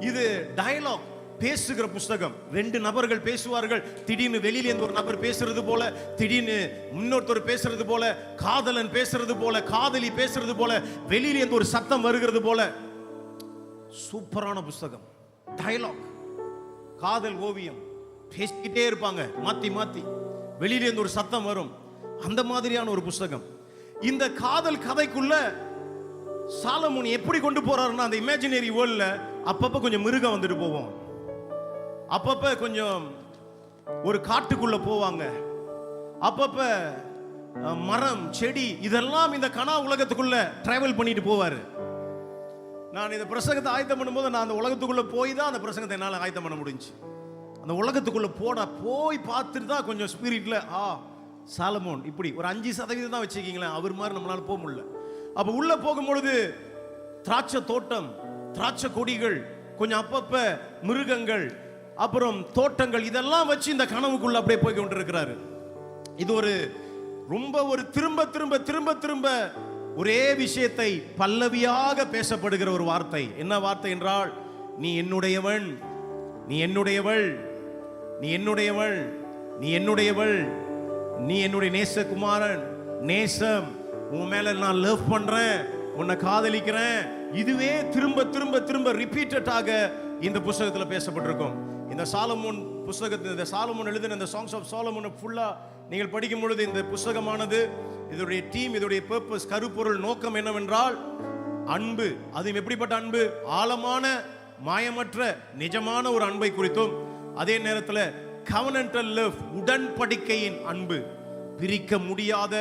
இது டயலாக், பேசுகிற புஸ்தகம். 2 நபர்கள் பேசுவார்கள். திடீர்னு வெளியில இருந்து ஒரு நபர் பேசுறது போல, திடீர்னு இன்னொருத்தர் பேசுறது போல, காதலன் பேசுறது போல, காதலி பேசுறது போல, வெளியில இருந்து ஒரு சத்தம் வருகிறது போல. சூப்பரான புஸ்தகம். டயலாக், காதல் ஓவியம், பேசிக்கிட்டே இருப்பாங்க மாத்தி மாத்தி, வெளியில இருந்து ஒரு சத்தம் வரும். அந்த மாதிரியான ஒரு புஸ்தகம். இந்த காதல் கதைக்குள்ள சாலமோன் எப்படி கொண்டு போறாருன்னா, அந்த இமேஜினரி வேர்ல்ட்ல அப்பப்ப கொஞ்சம் மிருகம் வந்துட்டு போவோம், அப்பப்ப கொஞ்சம் ஒரு காட்டுக்குள்ள போவாங்க, அப்பப்ப மரம் செடி இதெல்லாம் இந்த கனா உலகத்துக்குள்ள டிராவல் பண்ணிட்டு போவாரு. நான் இந்த பிரசங்கத்தை ஆயத்தம் பண்ணும்போது நான் அந்த உலகத்துக்குள்ள போய் தான் அந்த பிரசங்கத்தை என்னால் ஆயத்தம் பண்ண முடிஞ்சு. அந்த உலகத்துக்குள்ள போய் பார்த்துட்டு தான் கொஞ்சம் ஸ்பிரிட்ல சாலமோன் இப்படி ஒரு 5% தான் வச்சுக்கீங்களேன், அவர் மாதிரி நம்மளால போக முடியல. அப்ப உள்ள போகும்பொழுது திராட்சை தோட்டம், திராட்சை கொடிகள், கொஞ்சம் அப்பப்ப மிருகங்கள், அப்புறம் தோட்டங்கள், இதெல்லாம் வச்சு இந்த கனவுக்குள்ள அப்படியே போய் கொண்டிருக்கிறாரு. இது ஒரு திரும்ப திரும்ப திரும்ப திரும்ப ஒரே விஷயத்தை பல்லவியாக பேசப்படுகிற ஒரு வார்த்தை. என்ன வார்த்தை என்றால், நீ என்னுடையவன், நீ என்னுடையவள், நீ என்னுடையவள், நீ என்னுடையவள், நீ என்னுடைய நேசகுமாரன், நேசம், உன் மேல நான் லவ் பண்றேன், உன்னை காதலிக்கிறேன். இதுவே திரும்ப திரும்ப திரும்ப ரிப்பீட்டடாக இந்த புத்தகத்தில் பேசப்பட்டிருக்கும். இந்த சாலமோன் புத்தகத்தில், இந்த சாலமோன் எழுதின இந்த சாங்ஸ் ஆஃப் சாலமோன் ஃபுல்லா நீங்கள் படிக்கும் பொழுது இந்த புத்தகமானது, இதோடைய டீம், இதோடைய பர்பஸ், கருப்பொருள், நோக்கம் என்னவென்றால் அன்பு. அதுவும் எப்படிப்பட்ட அன்பு? ஆழமான, மாயமற்ற, நிஜமான ஒரு அன்பை குறித்தும், அதே நேரத்தில் covenantal love, உடன்படிக்கையின் அன்பு, பிரிக்க முடியாத,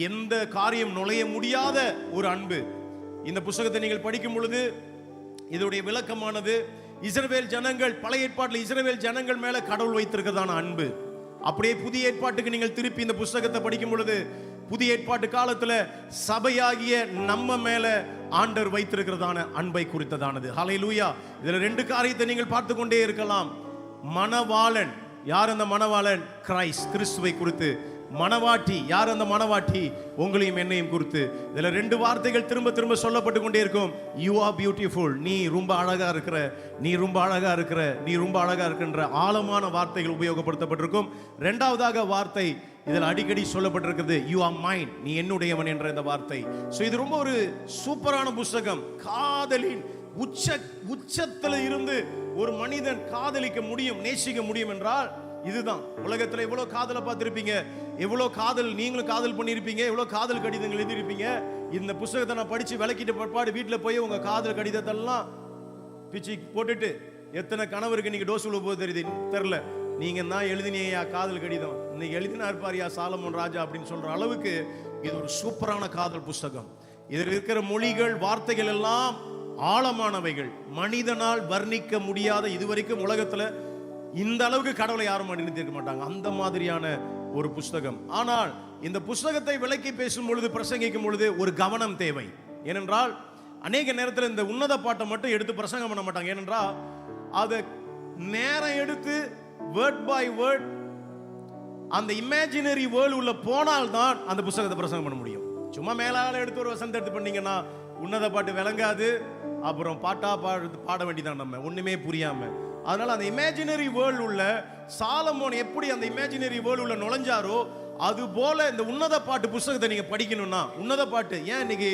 எந்த காரியம் நுழைய முடியாத ஒரு அன்பு. இந்த புத்தகத்தை நீங்கள் படிக்கும் பொழுது இதோடைய விளக்கமானது இஸ்ரவேல் ஜனங்கள், பழைய ஏற்பாட்டில் இஸ்ரவேல் ஜனங்கள் மேல கடவுள் வைத்திருக்கிறதான அன்பு. அப்படியே புதிய ஏற்பாட்டுக்கு நீங்கள் திருப்பி இந்த புத்தகத்தை படிக்கும் பொழுது புதிய ஏற்பாட்டு காலத்துல சபையாகிய நம்ம மேல ஆண்டவர் வைத்திருக்கிறதான அன்பை குறித்ததானது. ஹல்லேலூயா. இதுல ரெண்டு காரியத்தை நீங்கள் பார்த்து கொண்டே இருக்கலாம். மணவாளன் யார்? அந்த மணவாளன் கிறிஸ்து, கிறிஸ்துவை குறித்து. மணவாட்டி யார்? அந்த மணவாட்டி உங்களையும் என்னையும் குறித்து. இதுல ரெண்டு வார்த்தைகள் திரும்ப திரும்ப சொல்லப்பட்டு கொண்டே இருக்கும். யூ ஆர் பியூட்டிஃபுல், நீ ரொம்ப அழகா இருக்கிற, நீ ரொம்ப அழகா இருக்கிற, நீ ரொம்ப அழகா இருக்கின்ற ஆழமான வார்த்தைகள் உபயோகப்படுத்தப்பட்டிருக்கும். இரண்டாவதாக வார்த்தை இதில் அடிக்கடி சொல்லப்பட்டிருக்கிறது, யூ ஆர் மைன், நீ என்னுடையவன் என்ற இந்த வார்த்தை. ஸோ இது ரொம்ப ஒரு சூப்பரான புத்தகம். காதலின் உச்சத்தில் இருந்து ஒரு மனிதன் காதலிக்க முடியும், நேசிக்க முடியும் என்றால் இதுதான். உலகத்துல எவ்வளவு காதலை பார்த்திருப்பீங்க, எவ்வளவு காதல் நீங்களும் காதல் பண்ணியிருப்பீங்க, எவ்வளவு காதல் கடிதங்கள் எழுதியிருப்பீங்க. இந்த புத்தகத்தை நான் படிச்சு விளக்கிட்டு பற்பாடு வீட்டில் போய் உங்க காதல் கடிதத்தை எல்லாம் பிச்சு போட்டுட்டு எத்தனை கணவருக்கு நீங்க டோஸ் உள்ள போது தெரியுது தெரியல. நீங்க தான் எழுதினியா காதல் கடிதம், இன்னைக்கு எழுதினா இருப்பாரியா சாலமோன் ராஜா அப்படின்னு சொல்ற அளவுக்கு இது ஒரு சூப்பரான காதல் புஸ்தகம். இதில் இருக்கிற மொழிகள், வார்த்தைகள் எல்லாம் ஆழமானவைகள், மனிதனால் வர்ணிக்க முடியாத. இதுவரைக்கும் உலகத்துல இந்த அளவுக்கு கடவுளை யாரும் நினைத்திருக்க மாட்டாங்க, அந்த மாதிரியான ஒரு புஸ்தகம். ஆனால் இந்த புஸ்தகத்தை விளக்கி பேசும் பொழுது, பிரசங்கிக்கும் பொழுது ஒரு கவனம் தேவை. ஏனென்றால் அநேக நேரத்தில் இந்த உன்னத பாட்டை மட்டும் எடுத்து பிரசங்கம் பண்ண மாட்டாங்க. ஏனென்றால் அதை நேரம் எடுத்து வேர்ட் பை வேர்ட் அந்த இமேஜினரி வேர்ல்ட் உள்ள போனால்தான் அந்த புஸ்தகத்தை பிரசங்கம் பண்ண முடியும். சும்மா மேலால எடுத்து ஒரு வசனத்தை எடுத்து பண்ணீங்கன்னா உன்னத பாட்டு விளங்காது. அப்புறம் பாட்டா பாட வேண்டியதான், நம்ம ஒண்ணுமே புரியாம. அதனால அந்த இமேஜினரி வேர்ல்ட் உள்ள சாலமோன் எப்படி அந்த இமேஜினரி வேர்ல்ட் உள்ள நுழைஞ்சாரோ அது போல இந்த உன்னத பாட்டு புத்தகத்தை நீங்க படிக்கணும்னா, உன்னத பாட்டு ஏன் இன்னைக்கு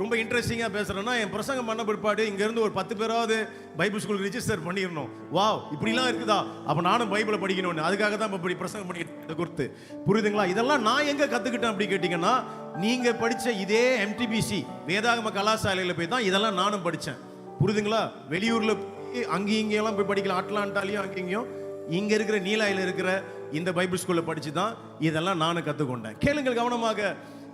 ரொம்ப இன்ட்ரெஸ்டிங்கா பேசுறேன்னா, என் பிரசங்கம் பண்ண பிற்பாடு இங்க இருந்து ஒரு 10 பேராவது பைபிள் ஸ்கூல் ரிஜிஸ்டர் பண்ணிடணும். வாவ், இப்படிலாம் இருக்குதா, அப்ப நானும் பைபிளை படிக்கணும்னு. அதுக்காக தான் இப்படி பிரசங்கம் பண்ணி கொடுத்து, புரியுதுங்களா? இதெல்லாம் நான் எங்க கத்துக்கிட்டேன் அப்படி கேட்டீங்கன்னா, நீங்க படிச்ச இதே MTBC வேதாகம கலாசாலையில போய் தான் இதெல்லாம் நானும் படிச்சேன். புரியுதுங்களா? வெளியூர்ல அங்கேயும் இங்கெல்லாம் போய் படிக்கலாம், அட்லாண்டாலையும் அங்கேயும் இங்க இருக்கிற நீலாயில இருக்கிற இந்த பைபிள் ஸ்கூல்ல படிச்சு தான் இதெல்லாம் நானும் கத்துக்கொண்டேன். கேளுங்கள் கவனமாக.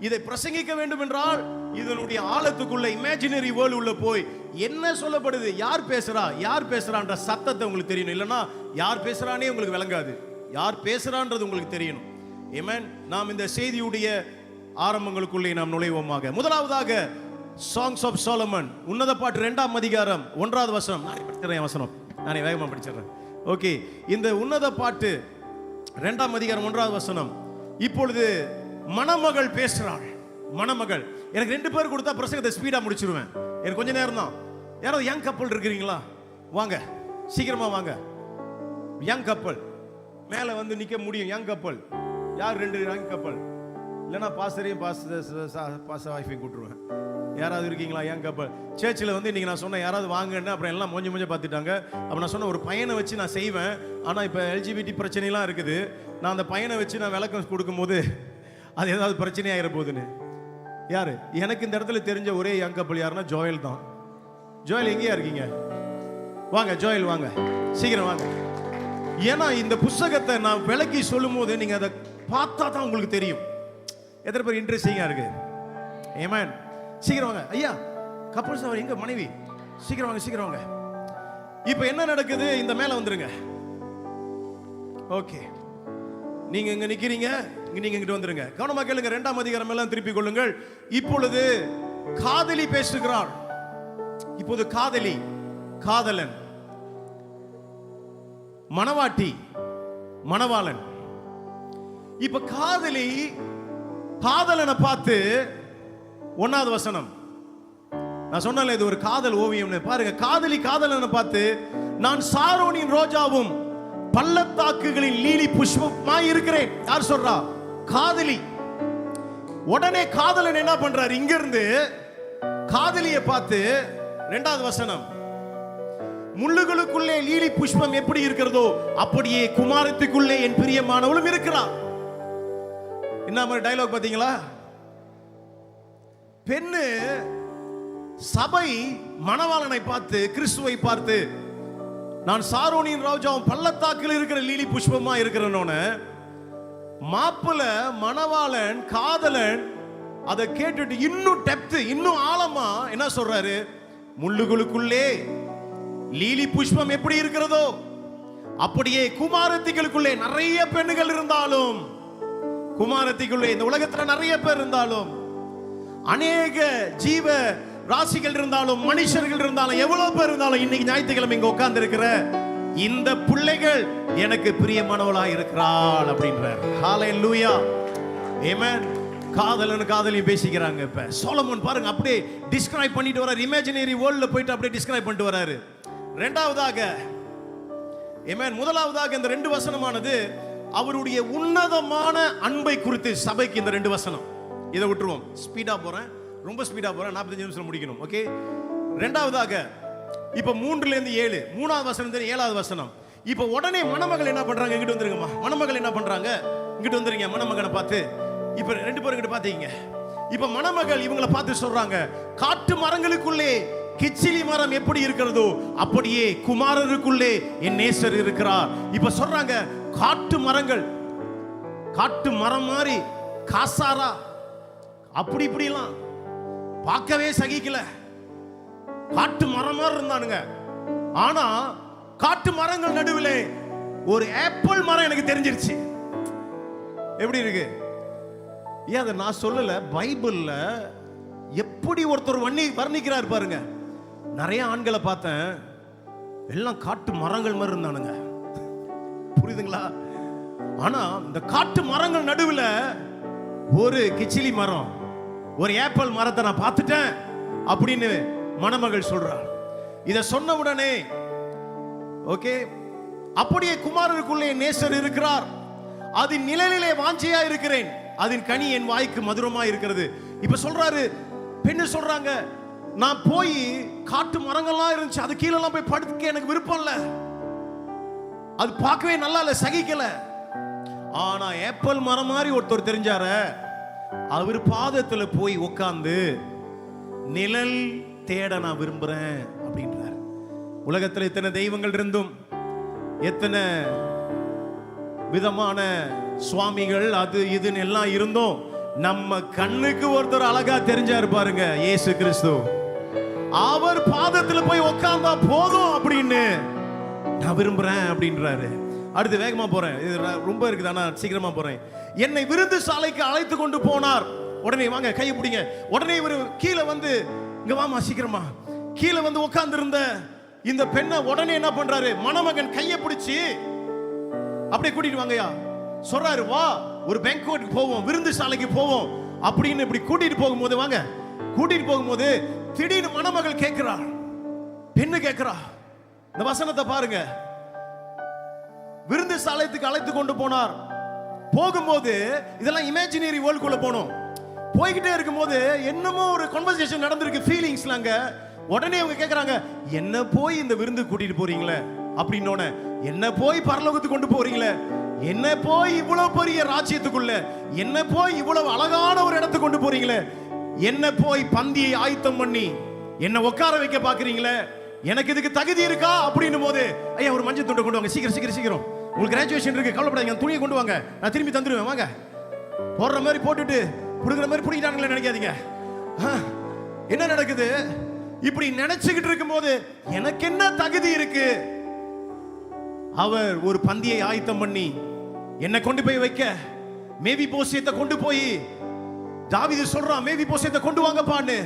இதை பிரசங்கிக்க வேண்டும் என்றால் இதனுடைய ஆழத்துக்குள்ள இமேஜினரி வேர்ல்ட் உள்ள போய் என்ன சொல்லப்படுது, யார் பேசுறா, யார் பேசுறான்ற சத்தத்தை உங்களுக்கு தெரியணும். இல்லைன்னா யார் பேசுறானே உங்களுக்கு விளங்காது, யார் பேசுறான்றது உங்களுக்கு தெரியணும். ஆமென். நாம் இந்த செய்தியுடைய ஆரம்பங்களுக்குள்ளே நாம் நுழைவோமாக. முதலாவதாக சாங்ஸ் ஆஃப் சாலமன், உன்னத பாட்டு 2ஆம் அதிகாரம் 1வது வசனம். நானே படிச்சிடறேன் வசனம், நானே வேகமாக படிச்சிடறேன். ஓகே, இந்த உன்னத பாட்டு 2ஆம் அதிகாரம் 1வது வசனம். இப்பொழுது மணமகள் பேசுறாள். மணமகள், எனக்கு 2 பேர் கொடுத்தா பிரசங்கத்தை ஸ்பீடா முடிச்சிருவேன். எனக்கு கொஞ்ச நேரம் தான். யாராவது யங் கப்பல் இருக்கிறீங்களா? வாங்க, சீக்கிரமா வாங்க. யங் கப்பல் மேல வந்து நிக்க முடியும். யங் கப்பல் யார்? 2 யங் கப்பல். இல்லைன்னா பாஸ்டரையும் பாஸ்டர் வைஃபையும் கூட்டுருவேன். யாராவது இருக்கீங்களா யங் கப்பல்? சர்ச்சில் வந்து இன்னைக்கு நான் சொன்னேன் யாராவது வாங்கன்னு, அப்புறம் எல்லாம் கொஞ்சம் பார்த்துட்டாங்க. அப்போ நான் சொன்ன ஒரு பையனை வச்சு நான் செய்வேன். ஆனால் இப்போ LGBT பிரச்சனைலாம் இருக்குது. நான் அந்த பையனை வச்சு நான் விளக்கம் கொடுக்கும்போது அது ஏதாவது பிரச்சனையாகிற போகுதுன்னு. யாரு எனக்கு இந்த இடத்துல தெரிஞ்ச ஒரே யங் கப்பல் யாருன்னா ஜோயல் தான். ஜோயல் எங்கேயா இருக்கீங்க? வாங்க ஜோயல், வாங்க சீக்கிரம் வாங்க. ஏன்னா இந்த புத்தகத்தை நான் விளக்கி சொல்லும் போது நீங்க அதை பார்த்தா தான் உங்களுக்கு தெரியும் எத்தனை பேர் இன்ட்ரெஸ்டிங்கா இருக்கு. ஆமென். சீக்கிரம் வாங்க ஐயா. கப்பல்ஸ் அவர் எங்க மனைவி? சீக்கிரம் வாங்க, சீக்கிரம் வாங்க. இப்போ என்ன நடக்குது? இந்த மேல வந்துருங்க. ஓகே, நீங்க இங்க நிக்கிறீங்க, நீங்க இங்கிட்டு வந்துருங்க. கவனமா கேளுங்க. 2ஆம் அதிகாரம் எல்லாம் திருப்பிக் கொள்ளுங்கள். இப்பொழுது காதலி பேசுகிறாள். இப்போது காதலி, காதலன், மணவாட்டி, மணவாளன். இப்ப காதலி காதலனை பார்த்து 1வது வசனம் நான் சொன்னல, இது ஒரு காதல் ஓவியம்னு. பாருங்க, காதலி காதலனை பார்த்து, நான் சாரோனின் ரோஜாவும் பள்ளத்தாக்குகளின் லீலி புஷ்பமாய் இருக்கிறேன். யார் சொல்றா? காதலி. உடனே காதலன் என்ன பண்றாரு? இங்க இருந்து காதலியை பார்த்து 2வது வசனம், முள்ளுகளுக்குள்ளே லீலி புஷ்பம் எப்படி இருக்கிறதோ அப்படியே குமாரத்துக்குள்ளே என் பிரியமானவளும் இருக்கிறார். என்ன மாதிரி டயலாக் பாத்தீங்களா? பெண்ணு சபை மணவாளனை பார்த்து, கிறிஸ்துவை பார்த்து, நான் சாரோனின் ராஜாவும் பள்ளத்தாக்கில் இருக்கிற லீலி புஷ்பமா இருக்கிறனோன்னு, மாப்பிள்ள மணவாளன் காதலன் அதை கேட்டுட்டு இன்னும் டெப்த், இன்னும் ஆழமா என்ன சொல்றாரு? முள்ளுகளுக்குள்ளே லீலி புஷ்பம் எப்படி இருக்கிறதோ அப்படியே குமாரத்திகளுக்குள்ளே நிறைய பெண்ணுகள் இருந்தாலும், குமாரத்திக்குள்ளே இந்த உலகத்துல நிறைய பேர் இருந்தாலும், அநேக ஜீவ ராசிகள் இருந்தாலும், மனுஷர்கள் இருந்தாலும், எவ்வளவு பேர் இருந்தாலும், இன்னைக்கு ஞாயிற்றுக்கிழமை இங்க உட்கார்ந்து இருக்கிற இந்த பிள்ளைகள் எனக்கு பிரியமானவளா இருக்கிறாள் அப்படின்றார். ஹalleluya, ஆமென். காதலன் காதலி பேசிக்கிறாங்க. இப்ப சோலமன் பாருங்க அப்படியே டிஸ்கிரைப் பண்ணிட்டு வராரு. இமேஜினரி வேர்ல்ட்ல போயிட்டு அப்படியே டிஸ்கிரைப் பண்ணிட்டு வராரு. 2வதாக ஆமென், முதலாவதாக இந்த 2 வசனமானது அவருடைய உன்னதமான அன்பை குறித்து சபைக்கு இந்த 2 வசனம். இதை விட்டுருவோம், ஸ்பீடா போறேன், ரொம்ப ஸ்பீடா போறேன், 45 நிமிஷம் முடிக்கணும். ஓகே. 2வதாக இப்ப 3ல இருந்து 7, 3வது வசனம் 7வது வசனம். இப்ப உடனே மணமகள் என்ன பண்றாங்க? இங்கிட்டு வந்துருங்கம்மா. மணமகள் என்ன பண்றாங்க? இங்கிட்டு வந்துருங்க. மணமகனை பார்த்து இப்ப 2 பேரும் இங்கிட்டு பாத்தீங்க. இப்ப மணமகள் இவங்களை பார்த்து சொல்றாங்க, காட்டு மரங்களுக்குள்ளே கிச்சிலி மரம் எப்படி இருக்கிறதோ அப்படியே குமாரருக்குள்ளே என் நேசர் இருக்கிறார். இப்ப சொல்றாங்க, காட்டு மரங்கள், காட்டு மரம் மாதிரி காசாரா அப்படி இப்படிலாம் பார்க்கவே சகிக்கல. காட்டு மரம் மாதிரி இருந்தானுங்க. ஆனா காட்டு மரங்கள் நடுவில் ஒரு ஆப்பிள் மரம் எனக்கு தெரிஞ்சிருச்சு. எப்படி இருக்கு? ஏன் அதை நான் சொல்லல, பைபிள்ல எப்படி ஒருத்தர் வர்ணிக்கிறார் பாருங்க. நிறைய ஆண்களை பார்த்தேன், எல்லாம் காட்டு மரங்கள் மாதிரி இருந்தானுங்க. புரியுதுங்களா? ஆனா இந்த காட்டு மரங்கள் நடுவில் ஒரு கிச்சிலி மரம், ஒரு ஆப்பிள் மரத்தை நான் பார்த்துட்டேன் அப்படின்னு மணமகள் சொல்றாள். இத சொன்ன உடனே ஓகே, அப்படியே குமாரருக்குள்ளே நேசர் இருக்கிறார், அதன் நிழலிலே வாஞ்சையா இருக்கிறேன், அதன் கனி என் வாய்க்கு மதுரமா இருக்கிறது. இப்ப சொல்றாரு, பெண்ணு சொல்றாங்க, நான் போய் காட்டு மரங்கள்லாம் இருந்துச்சு, அது கீழே எல்லாம் போய் படுத்துக்க எனக்கு விருப்பம் இல்ல, அது பார்க்கவே நல்லா இல்ல, சகிக்கல. ஆனா ஆப்பிள் மரம் மாதிரி ஒருத்தர் தெரிஞ்சார, அவர் பாதத்துல போய் உட்கார்ந்து நிழல் தேட நான் விரும்புறேன் அப்படின்றார். உலகத்துல எத்தனை தெய்வங்கள் இருந்தும், எத்தனை விதமான சுவாமிகள் அது இதுன்னு எல்லாம் இருந்தோம், நம்ம கண்ணுக்கு ஒருத்தர் அழகா தெரிஞ்சாரு பாருங்க, இயேசு கிறிஸ்து. அவர் பாதத்துல போய் உட்கார்ந்தா போதும் அப்படின்னு நான் விரும்புறேன் அப்படின்றாரு. அடுத்து வேகமா போறேன், இது ரொம்ப இருக்குது, ஆனா சீக்கிரமா போறேன். என்னை விருந்து சாலைக்கு அழைத்து கொண்டு போனார். உடனே வாங்க, கையை பிடிங்க. உடனே இவர் கீழே வந்து, இங்க வாமா சீக்கிரமா, கீழே வந்து உட்கார்ந்து இருந்த இந்த பெண்ணை உடனே என்ன பண்றாரு, மணமகன் கையை பிடிச்சி அப்படியே கூட்டிட்டு வாங்கயா சொல்றாரு. வா, ஒரு பேங்க்வெட்டுக்கு போவோம், விருந்து சாலைக்கு போவோம் அப்படின்னு இப்படி கூட்டிட்டு போகும்போது, வாங்க கூட்டிட்டு போகும்போது திடீர்னு மணமகள் கேட்கிறா, பெண்ணு கேட்கிறா. இந்த வசனத்தை பாருங்க. விருந்து சாலைக்கு அழைத்து கொண்டு போனார். போகும்போது இதெல்லாம் இமேஜினரி வேர்ல்டுக்குள்ள போனோம். போய்கிட்டே இருக்கும்போது என்னமோ ஒரு கான்வர்சேஷன் நடந்திருக்கு, ஃபீலிங்ஸ்லாங்க. உடனே அவங்க கேட்கறாங்க, என்ன போய் இந்த விருந்து கூட்டிட்டு போறீங்களே அப்படின்னோட, என்ன போய் பரலோகத்துக்கு கொண்டு போறீங்களே, என்ன போய் இவ்வளவு பெரிய ராஜ்யத்துக்குள்ள, என்ன போய் இவ்வளவு அழகான ஒரு இடத்துக்கு கொண்டு போறீங்களே, என்ன போய் பந்தியை ஆயத்தம் பண்ணி என்ன உட்கார வைக்க பாக்குறீங்களே, எனக்கு இதுக்கு தகுதி இருக்கா அப்படின்னும் போது, ஐயா ஒரு மஞ்சள் துண்டை கொண்டு வாங்க, சீக்கிரம் சீக்கிரம் சீக்கிரம், உங்களுக்கு கிராஜுவேஷன் இருக்கு, கவலைப்படாதீங்க, துணியை கொண்டு வாங்க, நான் திரும்பி தந்துடுவேன், வாங்க. போடுற மாதிரி போட்டுட்டு புடுங்குற மாதிரி புடிக்கிட்டாங்களே நினைக்காதீங்க. என்ன நடக்குது? இப்படி நினைச்சுக்கிட்டு இருக்கும் போது எனக்கு என்ன தகுதி இருக்கு? அவர் ஒரு பந்தியை ஆயத்தம் பண்ணி என்ன கொண்டு போய் வைக்க, மேவி போசியத்தை கொண்டு போய், தாவீது சொல்றான், மேவி போசியத்தை கொண்டு வாங்கப்பான்னு.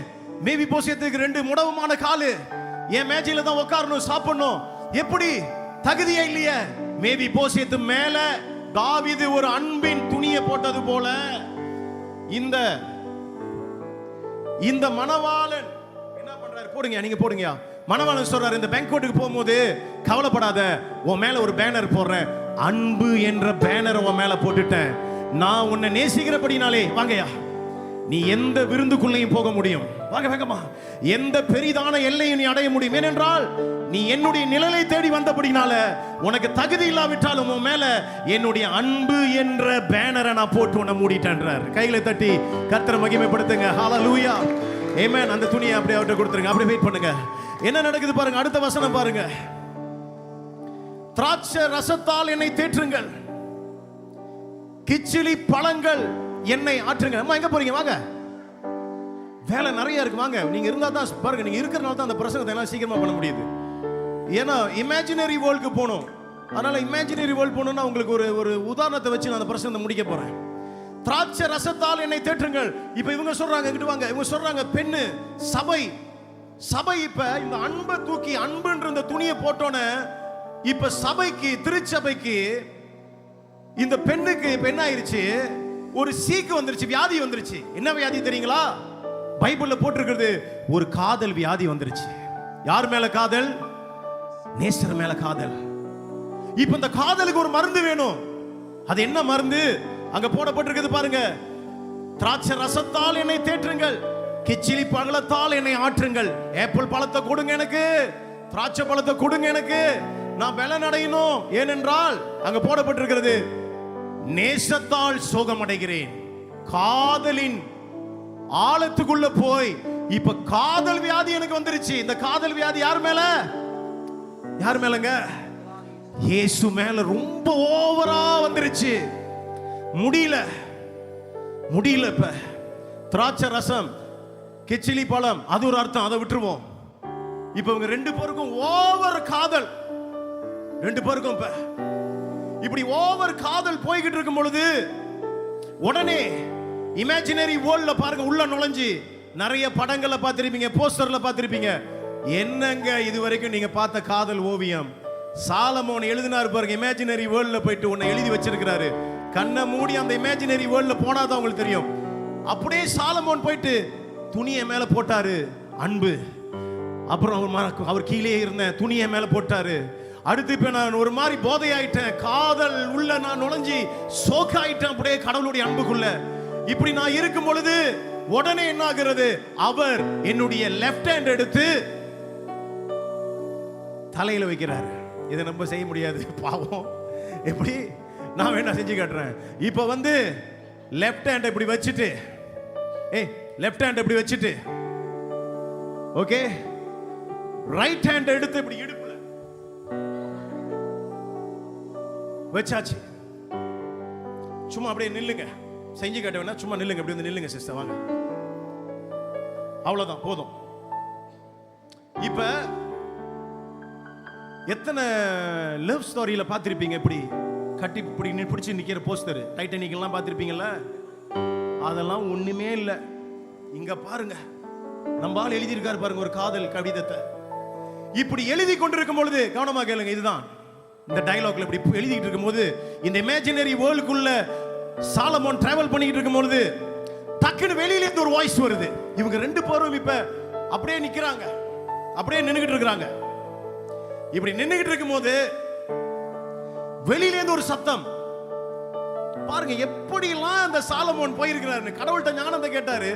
மேவி போசியத்துக்கு 2 முடவமான காலு, என் மேஜையில தான் உட்காரணும், சாப்பிடணும், எப்படி தகுதியே இல்லையே. மேவி போசியத்து மேல தாவீது ஒரு அன்பின் துணியை போட்டது போல இந்த மணவாளன் என்ன பண்றாரு? போடுங்க, நீங்க போடுங்க. மணவாளன் சொல்றாரு, இந்த பேங்க்வெட்டுக்கு போகும்போது கவலைப்படாத, உன் மேல ஒரு பேனர் போடுறேன், அன்பு என்ற பேனர் உன் மேல போட்டுட்டேன், நான் உன்னை நேசிக்கிறபடினாலே வாங்கயா, நீ எந்த விருந்துக்குள்ளேயும் போக முடியும். வாங்க வேகமா. எந்த பெரிதான எல்லையை நீ அடைய முடியும்? ஏனென்றால் நீ என்னுடைய நிழலை தேடி வந்தபடினால உனக்கு தகுதி இல்லாவிட்டாலும் உன் மேல என்னுடைய அன்பு என்ற பேனரை நான் போட்டு உன்னை மூடிட்டேன்றார். கைகளை தட்டி கர்த்தரை மகிமைப்படுத்துங்க. ஹalleluya. ஆமென். அந்த துணியை அப்படியே அவர்கிட்ட கொடுத்துருங்க. அப்படியே வெயிட் பண்ணுங்க. என்ன நடக்குது பாருங்க. அடுத்த வசனம் பாருங்க. திராட்சை ரசத்தால் என்னை தேற்றுங்கள், கிச்சிலி பழங்கள் என்னை ஆற்றுங்க. அம்மா எங்க போறீங்க? வாங்க, வேலை நிறைய இருக்கு. வாங்க, நீங்க இருந்தா தான் பாருங்க. நீங்க இருக்கிறனால தான் அந்த பிரசங்கத்தை எல்லாம் சீக்கிரமா பண்ண முடியுது. ஏன்னா இமேஜினரி வேர்ல்டுக்கு போகணும். அதனால இமேஜினரி வேர்ல்டு போகணும்னா உங்களுக்கு ஒரு உதாரணத்தை வச்சு நான் அந்த பிரசங்கத்தை முடிக்க போறேன். திராட்சை ரசத்தால் என்னை தேற்றுங்கள். இப்ப இவங்க சொல்றாங்க, இங்கிட்டு வாங்க, இவங்க சொல்றாங்க பெண்ணு சபை. சபை இப்ப இந்த அன்பை தூக்கி, அன்புன்ற இந்த துணியை போட்டோன்னு இப்ப சபைக்கு, திருச்சபைக்கு, இந்த பெண்ணுக்கு இப்ப என்ன ஆயிருச்சு? ஒரு சீக்கு வந்துருச்சு, வியாதி வந்துருச்சு. என்ன வியாதி தெரியுங்களா? பைபிள்ல போட்டிருக்கிறது, ஒரு காதல் வியாதி வந்துருச்சு. யார் மேல காதல்? நேசர் மேல காதல். இப்ப இந்த காதலுக்கு ஒரு மருந்து வேணும். அது என்ன மருந்து? அங்க போடப்பட்டிருக்கிறது பாருங்க. திராட்சை ரசத்தால் என்னை தேற்றுங்கள், கிச்சிலி பழத்தால் என்னை ஆற்றுங்கள். ஆப்பிள் பழத்தை கொடுங்க எனக்கு, திராட்சை பழத்தை கொடுங்க எனக்கு, நான் பலன் அடையணும். ஏனென்றால் அங்க போடப்பட்டிருக்கிறது, நேசத்தால் சோகம் அடைகிறேன். காதலின் ஆழத்துக்குள்ள போய் இப்ப காதல் வியாதி எனக்கு வந்துருச்சு. இந்த காதல் வியாதி யார் மேல? யார் மேலங்க? இயேசு மேல ரொம்ப ஓவரா வந்துருச்சு. முடியல. இப்ப திராட்சை ரசம், கிச்சிலி பழம், அது ஒரு அர்த்தம், அதை விட்டுருவோம். இப்ப இவங்க ரெண்டு பேருக்கும் ஓவர் காதல். ரெண்டு பேருக்கும் இப்ப இப்படி ஓவர் காதல் போய்கிட்டு இருக்கும் பொழுது உடனே இமேஜினரி வேர்ல்ட்ல பாருங்க, உள்ள நுழைஞ்சு நிறைய படங்களை பார்த்திருப்பீங்க, போஸ்டர்ல பார்த்திருப்பீங்க. என்னங்க இது வரைக்கும் நீங்க பார்த்த காதல் ஓவியம்? சாலமோன் எழுதினார் பாருங்க, இமேஜினரி வேர்ல்ட்ல போயிட்டு உன்னை எழுதி வச்சிருக்கிறாரு. கண்ணை மூடி அந்த இமேஜினரி வேர்ல்ட்ல போனாதான் உங்களுக்கு தெரியும். அப்படியே சாலமோன் போயிட்டு துணியை மேல போட்டாரு, அன்பு. அப்புறம் அவர் கீழே இருந்த துணியை மேல போட்டாரு. அடுத்து இப்ப நான் ஒரு மாதிரி போதை ஆயிட்டேன், காதல் உள்ள நான் நுழைஞ்சி சோக ஆயிட்டேன் அப்படியே கடவுளுடைய அன்புக்குள்ள. இப்படி நான் இருக்கும் பொழுது உடனே என்ன ஆகிறது? அவர் என்னுடைய லெஃப்ட் ஹேண்ட் எடுத்து தலையில வைக்கிறார். இதை நம்ம செய்ய முடியாது, பாவம். எப்படி? நான் வேணா செஞ்சு காட்டுறேன். இப்ப வந்து லெஃப்ட் ஹேண்ட் இப்படி வச்சுட்டு, லெஃப்ட் ஹேண்ட் இப்படி வச்சுட்டு, ஓகே, ரைட் ஹேண்ட் எடுத்து இப்படி இடுப்புல வச்சாச்சு. சும்மா அப்படியே நில்லுங்க. செஞ்சு காட்ட வேணா, சும்மா நில்லுங்க. அப்படி வந்து நில்லுங்க சிஸ்டர், வாங்க. அவ்வளவுதான், போதும். இப்ப எத்தனை லவ் ஸ்டோரியில பார்த்திருப்பீங்க, இப்படி கட்டி இப்படி பிடிச்சி நிக்கிற போஸ்டர், டைட்டானிக் எல்லாம் பார்த்திருப்பீங்கல்ல? அதெல்லாம் ஒண்ணுமே இல்லை. இங்க பாருங்க, நம்ம ஆள் எழுதி இருக்காரு பாருங்க ஒரு காதல் கவிதத்தை. இப்படி எழுதி கொண்டிருக்கும் பொழுது கவனமா கேளுங்க. இதுதான் இந்த டயலாக்ல இப்படி எழுதிட்டு இருக்கும்போது, இந்த இமேஜினரி வேர்ல்டுக்குள்ள சாலமோன் டிராவல் பண்ணிட்டு இருக்கும் பொழுது டக்குன்னு வெளியில இருந்து ஒரு வாய்ஸ் வருது. இவங்க ரெண்டு பேரும் இப்ப அப்படியே நிக்கிறாங்க, அப்படியே நின்னுகிட்டு இருக்காங்க. இப்படி நின்னுகிட்டு இருக்கும்போது வெளியில இருந்து ஒரு சத்தம். பாருங்க எப்படி எல்லாம் அந்த சாலமோன் போயிருக்கிறாரு. கடவுள்கிட்ட ஞானத்தை கேட்டாரு.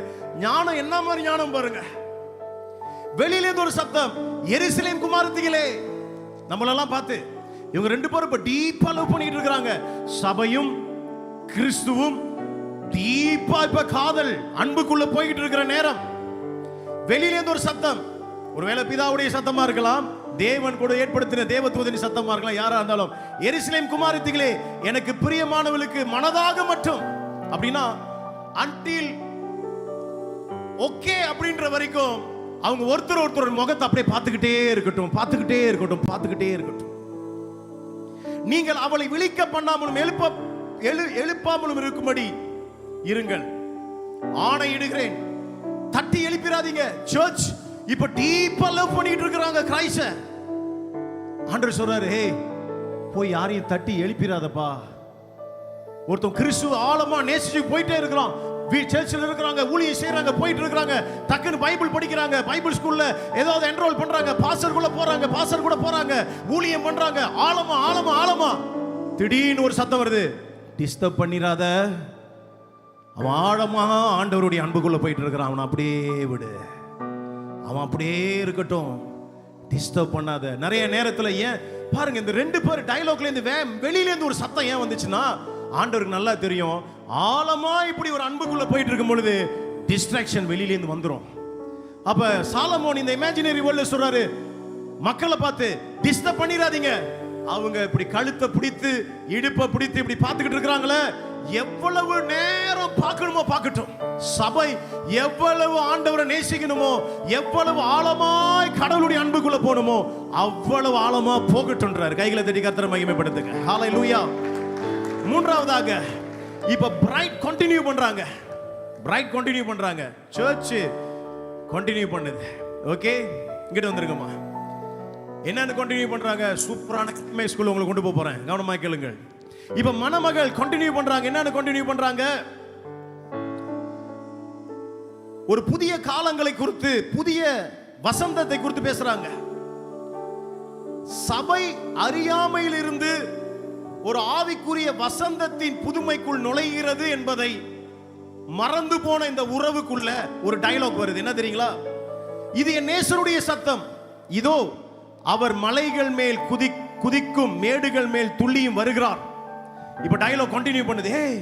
ஞானம் என்ன மாதிரி ஞானம் பாருங்க. வெளியில இருந்து ஒரு சத்தம், எருசலேம் குமாரத்திகளே. நம்மளெல்லாம் பார்த்து இவங்க ரெண்டு பேரும் இப்ப டீப்பா லவ் பண்ணிட்டு இருக்காங்க. சபையும் கிறிஸ்துவும் டீப்பா இப்ப காதல் அன்புக்குள்ள போய்கிட்டு இருக்கிற நேரம் வெளியில இருந்து ஒரு சத்தம். ஒருவேளை பிதாவுடைய சத்தமா இருக்கலாம், தேவன் கூட ஏற்படுத்தின தேவதூதனின் சத்தமா இருக்கலாம், யாரா இருந்தாலும். எருசலேம் குமாரத்திகளே, எனக்கு பிரியமானவளுக்கு மனதாக மட்டும், அப்படின்னா until ஓகே அப்படின்ற வரைக்கும் அவங்க ஒருத்தர் முகத்தை அப்படியே பார்த்துக்கிட்டே இருக்கட்டும். நீங்கள் அவளை விழிக்க பண்ணாமலும் எழுப்பாமலும் இருக்கும்படி இருங்கள். ஆணையிடுகிறேன், தட்டி எழுப்பிராதீங்க. சர்ச் இப்ப டீப்பா லவ் பண்ணிட்டு இருக்காங்க கிரைஸ்ட. ஆண்டவர் சொல்றாரு, ஹே, போய் யாரையும் தட்டி எழுப்பிராதப்பா. ஒருத்தன் கிறிஸ்துவ ஆழமா நேசிச்சு போயிட்டே இருக்கிறான். சர்ச்சில் இருக்கிறாங்க, ஊழியம் செய்யறாங்க, போயிட்டு இருக்காங்க, டக்குன்னு பைபிள் படிக்கிறாங்க, பைபிள் ஸ்கூல்ல ஏதாவது என்ரோல் பண்றாங்க, பாஸ்டர் கூட போறாங்க, ஊழியம் பண்றாங்க, ஆழமா. திடீர்னு ஒரு சத்தம் வருது, டிஸ்டர்ப் பண்ணிராத. அவன் ஆழமா ஆண்டவருடைய அன்புக்குள்ள போயிட்டு இருக்கிறான், அவன் அப்படியே விடு. அவன் அப்படியே இருக்கட்டும், டிஸ்டர்ப் பண்ணாத. நிறைய நேரத்துல ஏன் பாருங்க, இந்த 2 பேர் டயலாக்ல இருந்து வெளியில இருந்து ஒரு சத்தம் ஏன் வந்துச்சுன்னா, ஆண்டவருக்கு நல்லா தெரியும், ஆழமா இப்படி ஒரு அன்புக்குள்ள போயிட்டு இருக்கும் பொழுது டிஸ்ட்ராக்ஷன் வெளியில இருந்து வந்துரும். அப்ப சாலமோன் இந்த இமேஜினரி வேர்ல்ட்ல சொல்றாரு, மக்களை பார்த்து டிஸ்டர்ப் பண்ணிடாதீங்க. அவங்க இப்படி கழுத்தை பிடித்து இடுப்பை பிடித்து இப்படி பார்த்துக்கிட்டு இருக்கிறாங்களே, எவ்வளவு நேரம் பார்க்கணுமோ பார்க்கட்டும். சபை எவ்வளவு ஆண்டவரை நேசிக்கணுமோ, எவ்வளவு ஆழமாய் கடவுளுடைய அன்புக்குள்ள போகணுமோ அவ்வளவு ஆழமா போகட்டும்ன்றார். கைகளை தட்டி கர்த்தரை மகிமைப்படுத்துங்க. ஹalleluya. மூன்றாவதாக இப்ப பிரைட் கண்டினியூ பண்றாங்க. பிரைட் கண்டினியூ பண்றாங்க. சர்ச் கண்டினியூ பண்ணுது. ஓகே, இங்கிட்ட வந்துருங்கம்மா. என்னன்னு கண்டினியூ பண்றாங்க? சூப்பரான ஸ்கூல் உங்களுக்கு கொண்டு போக போறேன், கவனமா கேளுங்கள். இப்ப மணமகள் கண்டினியூ பண்றாங்க. என்னன்னு கண்டினியூ பண்றாங்க? ஒரு புதிய காலங்களை குறித்து, புதிய வசந்தத்தை குறித்து பேசுறாங்க. சபை அறியாமையில் இருந்து ஒரு ஆவிக்குரிய வசந்தத்தின் புதுமைக்குள் நுழைகிறது என்பதை மறந்து போன இந்த உறவுக்குள்ள ஒரு டயலாக் வருது. என்ன தெரியுங்களா? இது என் நேசருடைய சத்தம், இதோ அவர் மலைகள் மேல் குதிக்கும் மேடுகள் மேல் துள்ளியும் வருகிறார். இப்ப டயலாக் கண்டினியூ பண்ணுது. ஏய்,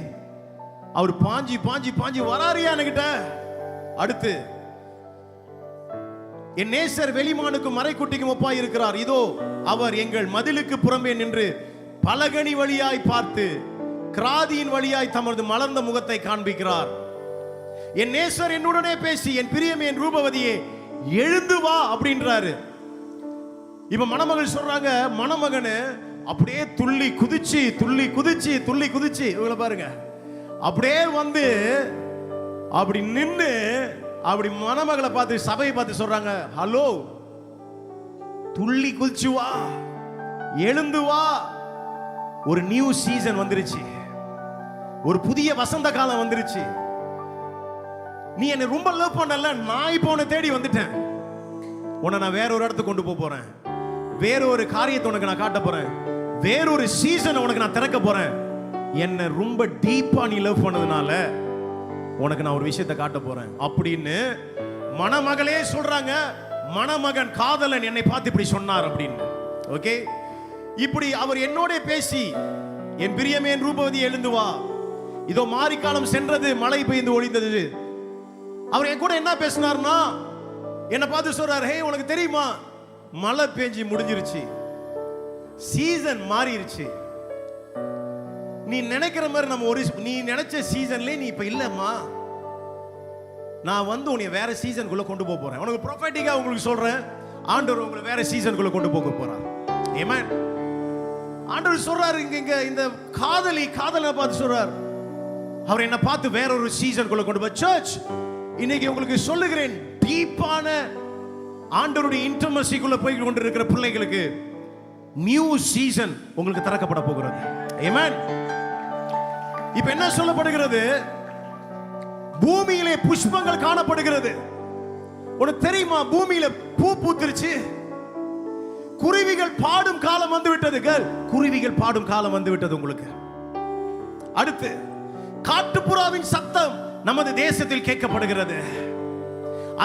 அவர் பாஞ்சி பாஞ்சி பாஞ்சி வராரியா என்கிட்ட. அடுத்து, என் நேசர் வெளிமானுக்கும் மறைக்குட்டிக்கும் ஒப்பாய் இருக்கிறார். இதோ அவர் எங்கள் மதிலுக்கு புறம்பே நின்று பலகனி வழியாய் பார்த்து கிராதியின் வழியாய் தமது மலர்ந்த முகத்தை காண்பிக்கிறார். என் நேசர் என்னுடனே பேசி, என் பிரியமே, என் ரூபவதியே, எழுந்து வா அப்படின்றாரு. இப்ப மணமகள் சொல்றாங்க, மணமகனு அப்படியே துள்ளி குதிச்சு துள்ளி குதிச்சு துள்ளி குதிச்சு, இவங்கள பாருங்க, அப்படியே வந்து அப்படி நின்னு அப்படி மணமகளை பார்த்து சபையை பார்த்து சொல்றாங்க, ஹலோ, துள்ளி குதிச்சு வா, எழுந்து வா. ஒரு நியூ சீசன் வந்துருச்சு, ஒரு புதிய வசந்த காலம் வந்துருச்சு. நீ என்னை ரொம்ப லவ் பண்ணல, நான் இப்போ உன்னை தேடி வந்துட்டேன். உன்னை நான் வேற ஒரு இடத்துக்கு கொண்டு போறேன், வேற ஒரு காரியத்தை உனக்கு நான் காட்ட போறேன், வேற ஒரு சீசன் உனக்கு நான் திறக்க போறேன். என்ன ரொம்ப டீப்பா நீ லவ் பண்ணதுனால உனக்கு நான் ஒரு விஷயத்தை காட்ட போறேன் அப்படின்னு மணமகளே சொல்றாங்க. மணமகன் காதலன் என்னை பார்த்து இப்படி சொன்னார் அப்படின்னு. ஓகே, இப்படி அவர் என்னோட பேசி, என் பிரியமே, என் ரூபவதி, எழுந்து வா, இதோ மாரிக்காலம் சென்றது, மழை பெய்ந்து ஒழிந்தது. அவர் என் கூட என்ன பேசினார்னா, என்னை பார்த்து சொல்றாரு, ஹே, உனக்கு தெரியுமா, மழை பெஞ்சி முடிஞ்சிருச்சு, சீசன் மாறிடுச்சு. நீ நினைக்கிற மாதிரி நம்ம நீ நினைச்ச சீசன்ல நீ இப்ப இல்லம்மா, நான் வந்து உன்னை வேற சீசனுக்குள்ள கொண்டு போக போறேன். உனக்கு ப்ரொஃபெட்டிக்கா உங்களுக்கு சொல்றேன், ஆண்டவர் உங்களை வேற சீசனுக்குள்ள கொண்டு போக போறார். ஆமென். ஆண்டவர் சொல்றாரு, இங்க இந்த காதலனை பார்த்து சொல்றார், அவர் என்ன பார்த்து வேற ஒரு சீசனுக்குள்ள கொண்டு போய். சர்ச், இன்னைக்கு உங்களுக்கு சொல்லுகிறேன், டீப்பான ஆண்டவருடைய இன்டிமசிக்குள்ள போய் கொண்டிருக்கிற பிள்ளைகளுக்கு நியூ சீசன் உங்களுக்கு திறக்கப்பட போகிறது. ஆமென். இப்ப என்ன சொல்லப்படுகிறது? பூமியிலே புஷ்பங்கள் காணப்படுகிறது. உனக்கு தெரியுமா, பூமியில பூ பூத்திருச்சு. குருவிகள் பாடும் காலம் வந்து விட்டது. குருவிகள் பாடும் காலம் வந்து விட்டது உங்களுக்கு. அடுத்து, காட்டுப்புறாவின் சத்தம் நமது தேசத்தில் கேட்கப்படுகிறது.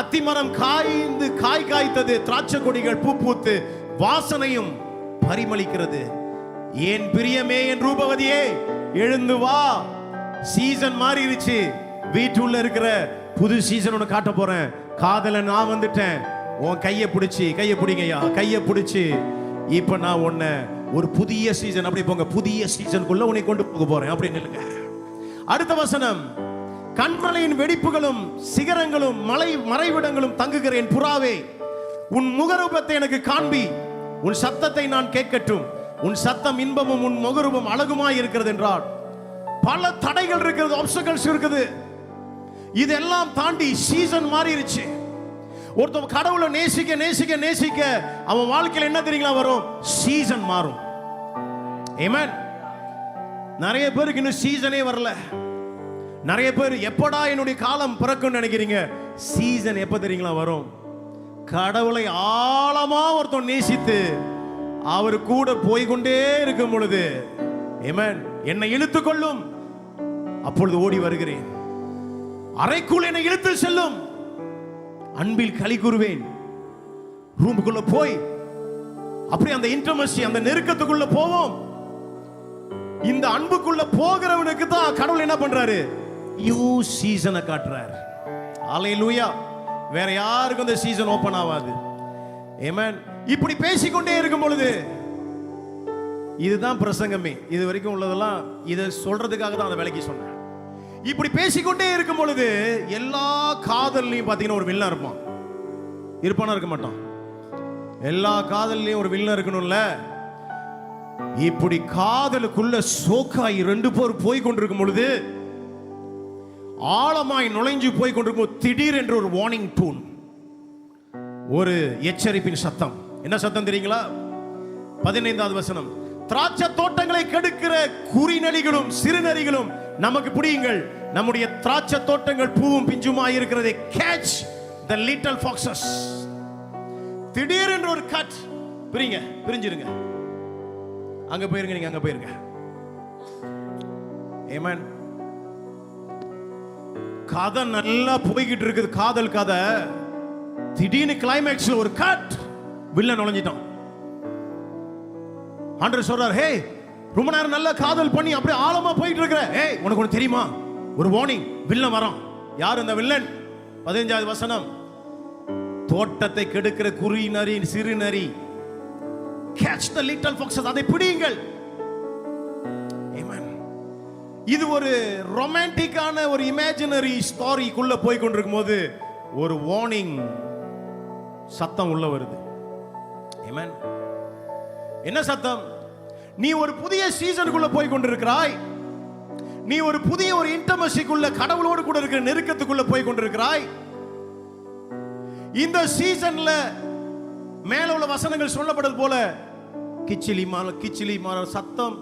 அத்திமரம் காய்ந்து காய் காய்த்தது, திராட்சை கொடிகள் பூ பூத்து வாசனையும் பரிமளிக்கிறது. என் பிரியமே, என் ரூபவதியே, எழுந்து வா, சீசன் மாறிடுச்சு. வீட்டுள்ள இருக்கிற புது சீசன் உனக்கு காட்ட போறேன். காதலன் நான் வந்துட்டேன். உன் கையை பிடிங்கய்யா, கையை பிடிச்சு இப்ப நான் உன்னை ஒரு புதிய சீசன், அப்படி போங்க, புதிய சீசனுக்குள்ள உன்னை கொண்டு போக போறேன் அப்படின்னு இல்லைங்க. அடுத்த வசனம், கண்மலையின் வெடிப்புகளும் சிகரங்களும் மறைவிடங்களும் தங்குகிற என் புறாவே, உன் முகரூபத்தை எனக்கு காண்பி, உன் சத்தத்தை நான் கேட்கட்டும். உன் சத்தம் இன்பமும் உன் முகரூபம் அழகுமாய் இருக்கிறது என்றார். பல தடைகள் இருக்கிறது, ஆப்ஸ்டக்கிள்ஸ் இருக்குது. இதெல்லாம் தாண்டி சீசன் மாறிடுச்சு. ஒருத்தன் கடவுளை நேசிக்க நேசிக்க நேசிக்க அவன் வாழ்க்கையில் என்ன தெரியுங்களா வரும்? சீசன் மாறும். ஆமென். நிறைய பேருக்கு இன்னும் சீசனே வரல. நிறைய பேர் எப்படா என்னுடைய காலம் பிறக்கும்னு நினைக்கிறீங்க. சீசன் எப்ப தெரியுங்களா வரும்? கடவுளை ஆழமா ஒருத்தன் நேசித்து அவர் கூட போய்கொண்டே இருக்கும் பொழுது, ஆமென், என்னை இழுத்துக் கொள்ளும், அப்பொழுது ஓடி வருகிறேன். அறைக்குள் என்னை இழுத்து செல்லும், அன்பில் களி கூறுவேன். ரூமுக்குள்ள போய் அப்படி அந்த இன்டிமசி, அந்த நெருக்கத்துக்குள்ள போவோம். இந்த அன்புக்குள்ள போகிறவனுக்கு தான் கடவுள் என்ன பண்றாரு? நியூ சீசனை காட்டுறாரு. ஹல்லேலூயா. வேற யாருக்கும் அந்த சீசன் ஓபன் ஆகாது. ஆமென். இப்படி பேசிக்கொண்டே இருக்கும் பொழுது, இதுதான் பிரசங்கமே. இது வரைக்கும் உள்ளதெல்லாம் இதை சொல்றதுக்காக தான் அந்த வேலைக்கு சொன்னேன். இப்படி பேசிக்கொண்டே இருக்கும் பொழுது எல்லா காதல்லையும் பார்த்தீங்கன்னா ஒரு வில்லன் இருப்பான். இருப்பானா? இருக்க மாட்டான். எல்லா காதல்லையும் ஒரு வில்லன் இருக்கணும்ல. இப்படி காதலுக்குள்ள சோக்காய் ரெண்டு பேர் போய் கொண்டிருக்கும் பொழுது, ஆழமாய் நுழைஞ்சு போய் கொண்டிருக்கும் திடீர் என்று ஒரு வார்னிங் டூன், ஒரு எச்சரிப்பின் சத்தம். என்ன சத்தம் தெரியுங்களா? 15வது வசனம். திராட்சை தோட்டங்களை கெடுக்கிற குறிநரிகளும் சிறுநரிகளும் நமக்கு பிடியுங்கள், நம்முடைய திராட்சை தோட்டங்கள் பூவும் பிஞ்சுமாய் இருக்கிறதை. catch the little foxes. திடீரென்று ஒரு கட். பிரிஞ்சிருங்க. அங்க போயிருங்க, நீங்க அங்க போயிருங்க. ஆமென். கதை நல்லா போய்கிட்டு இருக்குது, காதல் கதை. திடீர்னு கிளைமேக்ஸ்ல ஒரு கட், வில்லன் நுழைஞ்சிட்டான். ஆண்டவர் சொல்றார், ஹே, ரொம்ப நேரம் நல்லா காதல் பண்ணி அப்படியே ஆழமா போயிட்டு இருக்கிற, ஹே, உனக்கு ஒன்று தெரியுமா? ஒரு வார்னிங், வில்லன் வரான். யார் அந்த வில்லன்? 15வது வசனம். தோட்டத்தை கெடுக்கிற குறி நரி, சிறு நரி. catch the little foxes. அதை பிடியுங்கள். ஆமென். இது ஒரு ரொமான்டிக்கான ஒரு இமேஜினரி ஸ்டோரிக்குள்ள போய் கொண்டிருக்கும் போது ஒரு வார்னிங் சத்தம் உள்ள வருது. ஆமென். என்ன சத்தம்? நீ ஒரு புதிய சீசனுக்குள்ள போய் கொண்டிருக்கிறாய். நீ ஒரு புதிய ஒரு இன்டிமசிக்குள்ள, கடவுளோடு கூட இருக்கிற நெருக்கத்துக்குள்ள போய் கொண்டிருக்கிறாய். இந்த சீசன்ல மேல உள்ள வசனங்கள் சொல்லப்பட்டது போல கிச்சிலி மாற சத்தம்,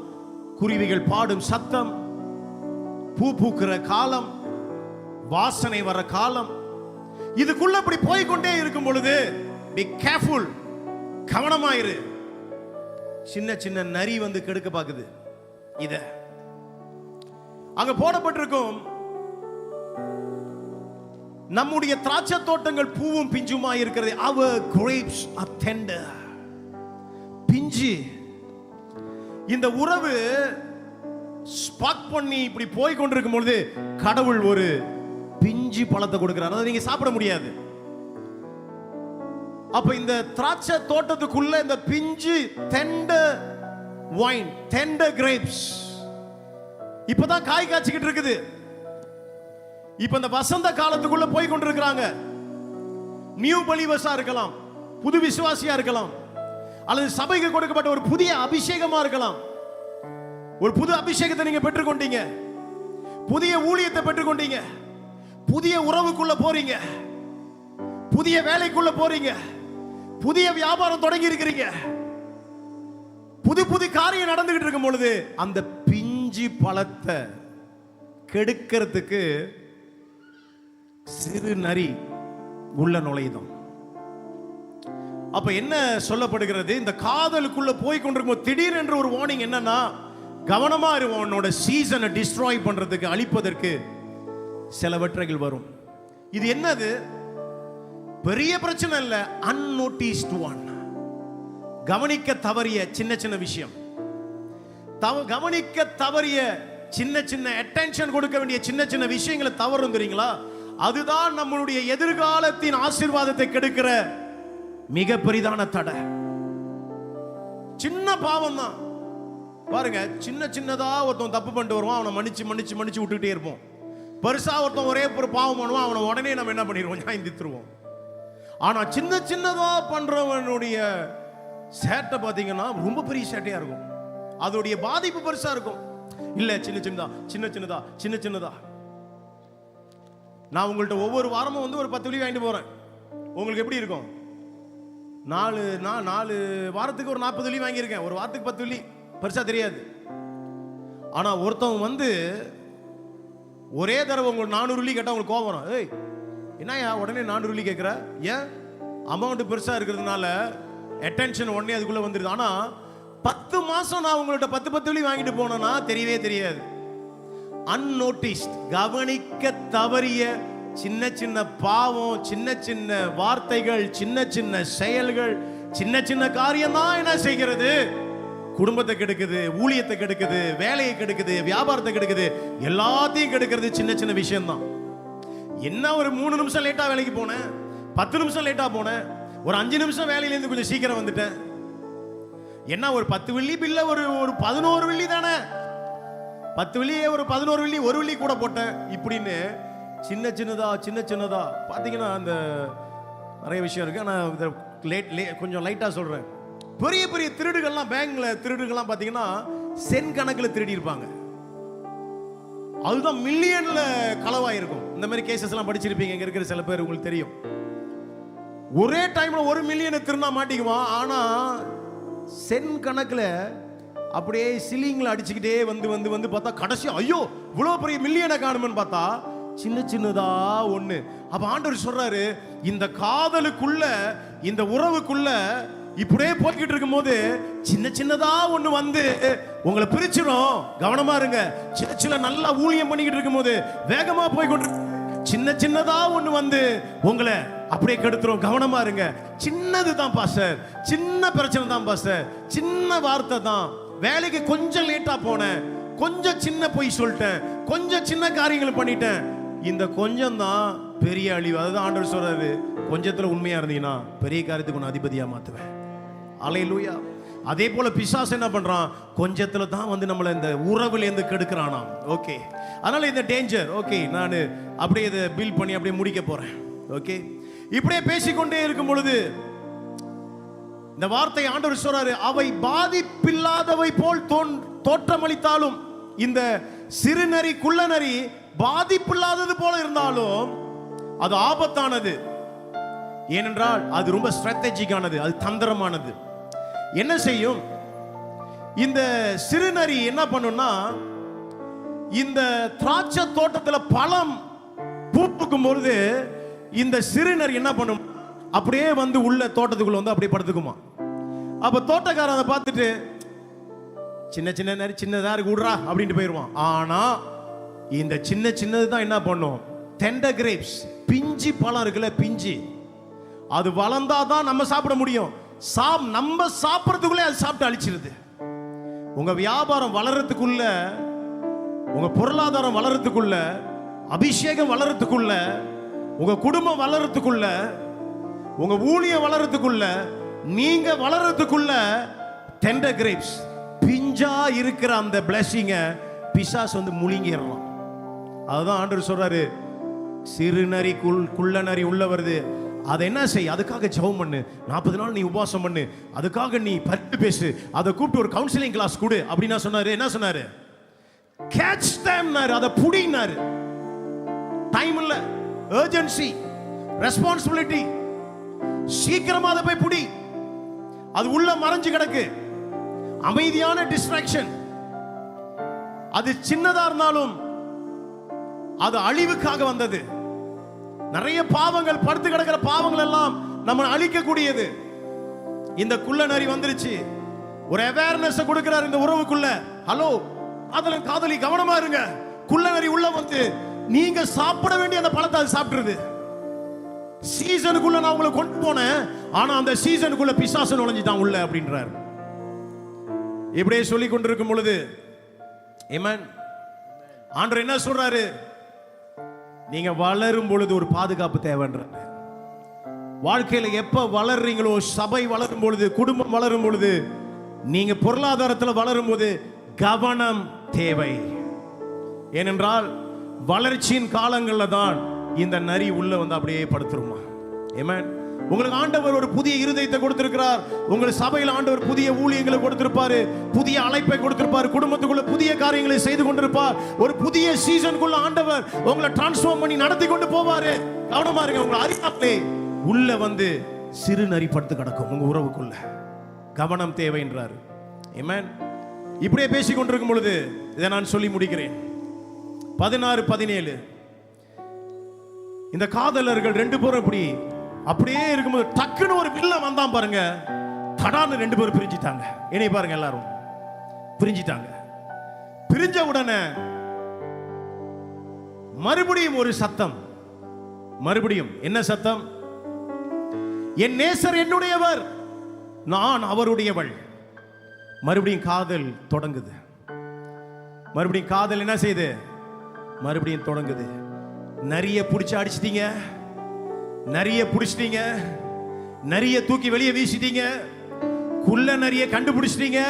குருவிகள் பாடும் சத்தம், பூ பூக்கிற காலம், வாசனை வர காலம், இதுக்குள்ள இப்படி போய்கொண்டே இருக்கும் பொழுது be careful, கவனமாயிரு. சின்ன சின்ன நரி வந்து கெடுக்க பாக்குது. இத அங்க போடப்பட்டிருக்கும், நம்முடைய திராட்சை தோட்டங்கள் பூவும் பிஞ்சுமா இருக்கிறது. our grapes are tender. பிஞ்சு. இந்த உறவு ஸ்பாக் பண்ணி இப்படி போய் கொண்டிருக்கும் பொழுது கடவுள் ஒரு பிஞ்சு பழத்தை கொடுக்கிறார். அதை நீங்க சாப்பிட முடியாது. அப்ப இந்த திராட்சை தோட்டத்துக்குள்ள இந்த பிஞ்சு tender wine, tender grapes இப்பதான் காய் காய்ச்சிக்கிட்டு இருக்குது. இப்ப இந்த வசந்த காலத்துக்குள்ள போய் கொண்டிருக்கிறாங்க. நியூ பலிவர்ஸா இருக்கலாம், புது விசுவாசியா இருக்கலாம், அல்லது சபைக்கு கொடுக்கப்பட்ட ஒரு புதிய அபிஷேகமா இருக்கலாம். ஒரு புது அபிஷேகத்தை நீங்க பெற்றுக்கொண்டீங்க, புதிய ஊழியத்தை பெற்றுக்கொண்டீங்க, புதிய உறவுக்குள்ள போறீங்க, புதிய வேலைக்குள்ள போறீங்க, புதிய வியாபாரம் தொடங்கி இருக்கிறீங்க, புது புது காரியம் நடந்துகிட்டு இருக்கும் பொழுது அந்த பிஞ்சு பழத்தை கெடுக்கிறதுக்கு சிறு நரி உள்ள நுழையுதான். அப்ப என்ன சொல்லப்படுகிறது? இந்த காதலுக்குள்ள போய் கொண்டிருக்கும் திடீர் என்ற ஒரு வார்னிங் என்னன்னா, கவனமா இரு, உன்னோட சீசனை டிஸ்ட்ராய் பண்றதுக்கு, அழிப்பதற்கு சிலவற்றைகள் வரும். இது என்னது? பெரிய பிரச்சனை இல்ல, அன்னோட்டிஸ்ட் ஒன். கவனிக்க தவறிய சின்ன சின்ன விஷயம், கவனிக்க தவறிய சின்ன சின்ன அட்டென்ஷன் கொடுக்க வேண்டிய சின்ன சின்ன விஷயங்களை தவறும் தெரியுங்களா? அதுதான் நம்மளுடைய எதிர்காலத்தின் ஆசீர்வாதத்தை கெடுக்கிற மிக பெரிதான தடை. சின்ன பாவம் தான் பாருங்க. சின்ன சின்னதா ஒருத்தன் தப்பு பண்ணிட்டு வருவான், அவனை மன்னிச்சு மன்னிச்சு மன்னிச்சு விட்டுட்டே இருப்போம். பெருசா ஒருத்தன் ஒரே ஒரு பாவம் பண்ணுவான், அவனை உடனே நம்ம என்ன பண்ணிடுவோம்? நியாயந்தித்துருவோம். ஆனா சின்ன சின்னதா பண்றவனுடைய சேட்டை பாத்தீங்கன்னா ரொம்ப பெரிய சேட்டையா இருக்கும். அதோடைய பாதிப்பு பெருசா இருக்கும். இல்ல சின்ன சின்னதா சின்ன சின்னதா சின்ன சின்னதா. நான் உங்கள்ட்ட ஒவ்வொரு வாரமும் வந்து ஒரு 10 வெள்ளி வாங்கிட்டு போறேன். உங்களுக்கு எப்படி இருக்கும்? 4 வாரத்துக்கு ஒரு 40 வெள்ளி வாங்கியிருக்கேன். ஒரு வாரத்துக்கு 10 வெள்ளி பெருசா தெரியாது. ஆனா ஒருத்தவங்க வந்து ஒரே தடவை உங்களுக்கு 400 வெள்ளி கேட்டா உங்களுக்கு கோபம் வரும். ஏய் என்னையா உடனே 400 வெள்ளி கேட்குற? ஏன்? அமௌண்ட் பெருசா இருக்கிறதுனால அட்டென்ஷன் உடனே அதுக்குள்ள வந்துருது. ஆனா 10 மாசம் நான் உங்கள்ட்ட 10 வெள்ளி வாங்கிட்டு போனேன்னா தெரியவே தெரியாது. அன்னோட்டிஸ்ட், கவனிக்க தவறிய சின்ன சின்ன பாவம், சின்ன சின்ன வார்த்தைகள், சின்ன சின்ன செயல்கள், சின்ன சின்ன காரியம் தான் என்ன செய்கிறது? குடும்பத்தை கெடுக்குது, ஊழியத்தை கெடுக்குது, வேலையை கெடுக்குது, வியாபாரத்தை கெடுக்குது, எல்லாத்தையும் கெடுக்கிறது சின்ன சின்ன விஷயம் தான். என்ன ஒரு 3 நிமிஷம் லேட்டா வேலைக்கு போனேன், 10 நிமிஷம் லேட்டா போனேன், ஒரு 5 நிமிஷம் வேலையிலேருந்து கொஞ்சம் சீக்கிரம் வந்துட்டேன், என்ன ஒரு 10 வெள்ளி பில்ல ஒரு 11 வெள்ளி தானே, 10 வெள்ளியே ஒரு 11 வெள்ளி, 1 வெள்ளி கூட போட்டேன் இப்படின்னு சின்ன சின்னதா பார்த்தீங்கன்னா அந்த நிறைய விஷயம் இருக்கு. ஆனால் கொஞ்சம் லைட்டா சொல்றேன். பெரிய பெரிய திருடுகள்லாம், பேங்க்ல திருடுகள்லாம் பார்த்தீங்கன்னா சென் கணக்கில் திருடி இருப்பாங்க. அதுதான் மில்லியன்ல களவாயிருக்கும். இந்த மாதிரி கேசஸ் எல்லாம் படிச்சிருப்பீங்க இங்க இருக்கிற சில பேர், உங்களுக்கு தெரியும். ஒரே டைம்ல 1 மில்லியனை திருநா மாட்டிக்குவான். ஆனா சென் கணக்கில் அப்படியே சிலிங்ல அடிச்சுக்கிட்டே வந்து பார்த்தா கடைசி ஐயோ இவ்வளவு பெரிய மில்லியனை காணும்னு பார்த்தா சின்னதா ஒண்ணு. அப்ப ஆண்டவர் சொல்றாரு, இந்த காதலுக்குள்ள, இந்த உறவுக்குள்ள இப்படியே போய்கிட்டு இருக்கும் போது சின்னதா ஒண்ணு வந்து உங்களை பிரிச்சிடும். கவனமா இருங்க. சின்ன நல்லா ஊழியம் பண்ணிக்கிட்டு இருக்கும் போது வேகமா போய் கொண்டு சின்னதா ஒண்ணு வந்து உங்களை அப்படியே கெடுத்துரும். கவனமா இருங்க. சின்னது தான் பாஸ்டர், சின்ன பிரச்சனை தான் பாஸ்டர், சின்ன வார்த்தை தான், வேலைக்கு கொஞ்சம் லேட்டா போனேன், கொஞ்சம் சின்ன பொய் சொல்லிட்டேன், கொஞ்சம் சின்ன காரியங்கள் பண்ணிட்டேன், இந்த கொஞ்சம் தான் பெரிய அழிவு. அதுதான் ஆண்டவர் சொல்றாரு, கொஞ்சத்துல உண்மையா இருந்தீங்கன்னா பெரிய காரியத்துக்கு ஒன்று அதிபதியா மாத்துவேன். அல்லேலூயா. அதே போல பிசாசு என்ன பண்றான்? கொஞ்சத்துல தான் வந்து நம்மளை இந்த உறவுல இருந்து கெடுக்கிறானாம். ஓகே, அதனால இந்த டேஞ்சர். ஓகே, நான் அப்படியே இதை பில் பண்ணி அப்படியே முடிக்க போறேன். ஓகே, இப்படியே பேசிக்கொண்டே இருக்கும் பொழுது இந்த வார்த்தை ஆண்டவர் சொல்றாரு, அவை பாதிப்பில்லாதவை போல் தோற்றமளித்தாலும், இந்த சிறுநரி குள்ளநரி பாதிப்பில்லாதது போல இருந்தாலும் அது ஆபத்தானது. ஏனென்றால் அது ரொம்ப ஸ்ட்ராட்டஜிக்கானது, அது தந்திரமானது. என்ன செய்யும்? இந்த சிறுநரி என்ன பண்ணும்னா, இந்த திராட்சை தோட்டத்தில் பழம் பூக்கும் பொழுது இந்த சிறுநரி என்ன பண்ணும்? அப்படியே வந்து உள்ள தோட்டத்துக்குள்ள வந்து அப்படியே படுத்துக்குமா. அப்ப தோட்டக்காரன் அதை பார்த்துட்டு சின்ன நரி சின்னதா இருக்கு விடுறா அப்படின்ட்டு போயிடுவான். ஆனா இந்த சின்னது தான் என்ன பண்ணும்? டெண்டர் கிரேப்ஸ், பிஞ்சி பழம் இருக்குல்ல, பிஞ்சி, அது வளர்ந்தாதான் நம்ம சாப்பிட முடியும். நம்ம சாப்பிடறதுக்குள்ளே அது சாப்பிட்டு அழிச்சிருது. உங்க வியாபாரம் வளர்றதுக்குள்ள, உங்க பொருளாதாரம் வளர்றதுக்குள்ள, அபிஷேகம் வளர்றதுக்குள்ள, உங்க குடும்பம் வளர்றதுக்குள்ள, உங்க ஊழியம் வளர்றதுக்குள்ள, நீங்க வளர்றதுக்குள்ள டெண்டர் கிரேப்ஸ், பிஞ்சா இருக்கிற அந்த பிளஸிங்க பிசாசு வந்து முழுங்கிடலாம். அதுதான் ஆண்டவர் சொல்றாரு, சிறுநரி குள்ளநரி உள்ள வருது, அதை என்ன செய்? அதுக்காக ஜெபம் பண்ணு, 40 நாள் நீ உபவாசம் பண்ணு, அதுக்காக நீ பரிந்து பேசு, அதை கூப்பிட்டு ஒரு கவுன்சிலிங் கிளாஸ் கொடு அப்படின்னா சொன்னாரு. என்ன சொன்னாரு? கேட்ச் them, அதை புடினாரு. டைம் இல்ல, urgency, ரெஸ்பான்சிபிலிட்டி, சீக்கிரமா அதை போய் புடி. அது உள்ள மறைஞ்சு கிடக்கு, அமைதியான டிஸ்ட்ராக்ஷன். அது சின்னதா இருந்தாலும் அது அழிவுக்காக வந்தது. நிறைய பாவங்கள், படுத்து கிடக்கிற பாவங்கள் எல்லாம் நம்ம அழிக்கக்கூடியது. இந்த குள்ளநரி வந்துருச்சு, ஒரு அவேர்னஸ் கொடுக்கிறார் இந்த உறவுக்குள்ள. ஹலோ காதலி கவனமா இருங்க. குள்ளநரி உள்ள வந்து நீங்க சாப்பிட வேண்டிய அந்த பழத்தை அது சாப்பிடுறது. சீசனுக்குள்ள நான் உங்களை கொண்டு போனேன், ஆனா அந்த சீசனுக்குள்ள பிசாசு நுழைஞ்சுதான் உள்ள அப்படின்றார். இப்படியே சொல்லி கொண்டிருக்கும் பொழுது ஆமென், ஆண்டவர் என்ன சொல்றாரு? நீங்க வளரும் பொழுது ஒரு பாதுகாப்பு தேவைன்றார். வாழ்க்கையில எப்ப வளர்றீங்களோ, சபை வளரும் பொழுது, குடும்பம் வளரும் பொழுது, நீங்க பொருளாதாரத்தில் வளரும் போது கவனம் தேவை. ஏனென்றால் வளர்ச்சியின் காலங்களில் தான் இந்த நரி உள்ள வந்து அப்படியே படுத்துருமா. ஆமென். உங்களுக்கு ஆண்டவர் ஒரு புதிய இருதயத்தை கொடுத்திருக்கிறார். உங்கள் சபையில் ஆண்டவர் புதிய ஊழியங்களை கொடுத்திருப்பாரு, புதிய அழைப்பை கொடுத்திருப்பார், குடும்பத்துக்குள்ள புதிய காரியங்களை செய்து கொண்டிருப்பார். ஒரு புதிய சீசனுக்குள்ள ஆண்டவர் உங்களை டிரான்ஸ்ஃபார்ம் பண்ணி நடத்தி கொண்டு போவாரு. கவனமா இருங்க. உங்களை அறியாமலே உள்ள வந்து சிறு நரி படுத்து கிடக்கும் உங்க உறவுக்குள்ள. கவனம் தேவை என்றார். ஆமென். இப்படியே பேசிக் கொண்டிருக்கும் பொழுது இதை நான் சொல்லி முடிக்கிறேன். 16-17 இந்த காதலர்கள் 2 பேரும் இப்படி அப்படியே இருக்கும்போது டக்குன்னு ஒரு வில்ல வந்தான் பாருங்க. தடான்னு 2 பேரும் பிரிஞ்சிட்டாங்க. என்னை பாருங்க, எல்லாரும் பிரிஞ்சிட்டாங்க. பிரிஞ்ச உடனே மறுபடியும் ஒரு சத்தம், மறுபடியும் என்ன சத்தம்? என் நேசர் என்னுடையவர், நான் அவருடையவள். மறுபடியும் காதல் தொடங்குது. மறுபடியும் காதல் என்ன செய்யுது? மறுபடியும் தொடங்குது. நிறைய பிடிச்சு அடிச்சிட்டீங்க, நிறைய பிடிச்சிட்டீங்க, நிறைய தூக்கி வெளியே வீசிட்டீங்க, குள்ள நிறைய கண்டுபிடிச்சிட்டீங்க.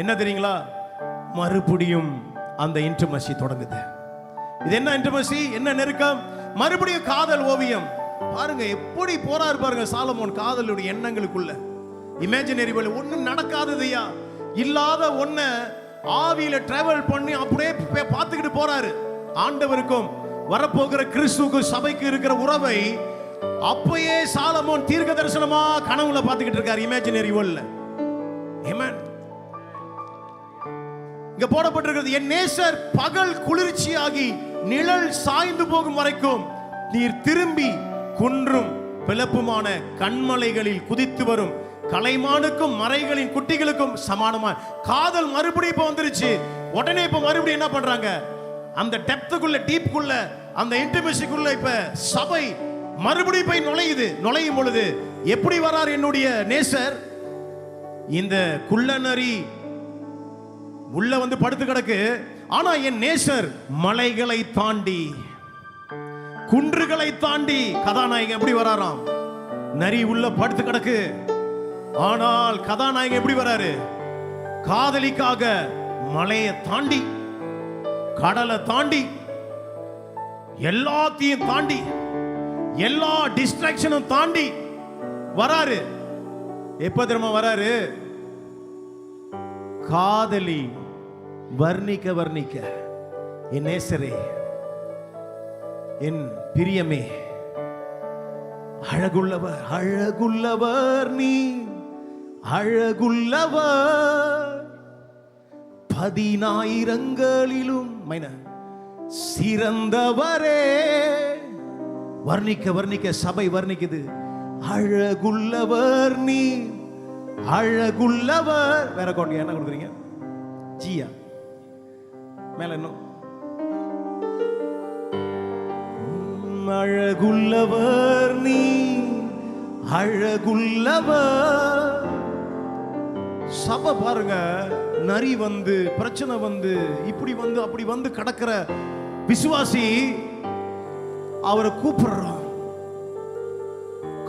என்ன தெரியுங்களா? மறுபடியும் அந்த இன்டிமசி தொடங்குது. இது என்ன இன்டிமசி? என்ன நெருக்கம்? மறுபடியும் காதல் ஓவியம். பாருங்க எப்படி போறாரு பாருங்க சாலமோன் காதலுடைய எண்ணங்களுக்குள்ள. இமேஜினரி வேர்ல்ட் ஒண்ணும் நடக்காததையா, இல்லாத ஒன்ன ஆவியில டிராவல் பண்ணி அப்படியே பார்த்துக்கிட்டு போறாரு. ஆண்டவருக்கும் வரப்போகிற கிறிஸ்துவுக்கும் சபைக்கு இருக்கிற உறவை அப்பயே சாலமோன் தீர்க்க தரிசனமா கனவுல பார்த்துக்கிட்டு இருக்காரு இமேஜினரி வேர்ல்ட்ல. ஆமென். இங்க போடப்பட்டிருக்கிறது, என் நேசர் பகல் குளிர்ச்சியாகி நிழல் சாய்ந்து போகும் வரைக்கும் நீர் திரும்பி குன்றும் பிளப்புமான கண்மலைகளில் குதித்து வரும் கலைமானுக்கும் மறைகளின் குட்டிகளுக்கும் சமானமா. காதல் மறுபடியும் இப்ப வந்துருச்சு. உடனே இப்ப மறுபடியும் என்ன பண்றாங்க? அந்த டெப்த்துக்குள்ள, டீப்புக்குள்ள, அந்த இன்டிமசிக்குள்ள இப்ப சபை மறுபடியும் போய் நுழையுது. நுழையும் பொழுது எப்படி வரார் என்னுடைய நேசர்? இந்த குள்ளநரி உள்ள வந்து படுத்து கிடக்கு. ஆனா என் நேசர் மலைகளை தாண்டி, குன்றுகளை தாண்டி, கதாநாயகன் எப்படி வராராம்? நரி உள்ள படுத்து கிடக்கு. ஆனால் கதாநாயகன் எப்படி வராரு? காதலிக்காக மலையை தாண்டி, கடலை தாண்டி, எல்லாத்தையும் தாண்டி, எல்லா டிஸ்ட்ராக்ஷனும் தாண்டி வராரு. எப்ப தெரியுமா வராரு? காதலி வர்ணிக்க வர்ணிக்க, என் நேசரே, என் பிரியமே, அழகுள்ளவர், அழகுள்ளவர் நீ, அழகுள்ளவர், 10,000ங்களிலும் சிறந்தவரே. வர்ணிக்க வர்ணிக்க சபை வர்ணிக்குது. அழகுள்ளவர் நீ, அழகுள்ளவர். வேற கோட்டை என்ன கொடுக்குறீங்க? ஜியா மேல இன்னும் அழகுள்ளவர் நீ, அழகுள்ளவர். சபை பாருங்க, நரி வந்து, பிரச்சனை வந்து, இப்படி வந்து அப்படி வந்து கடக்கிற விசுவாசி அவரை கூப்பிடுறான்,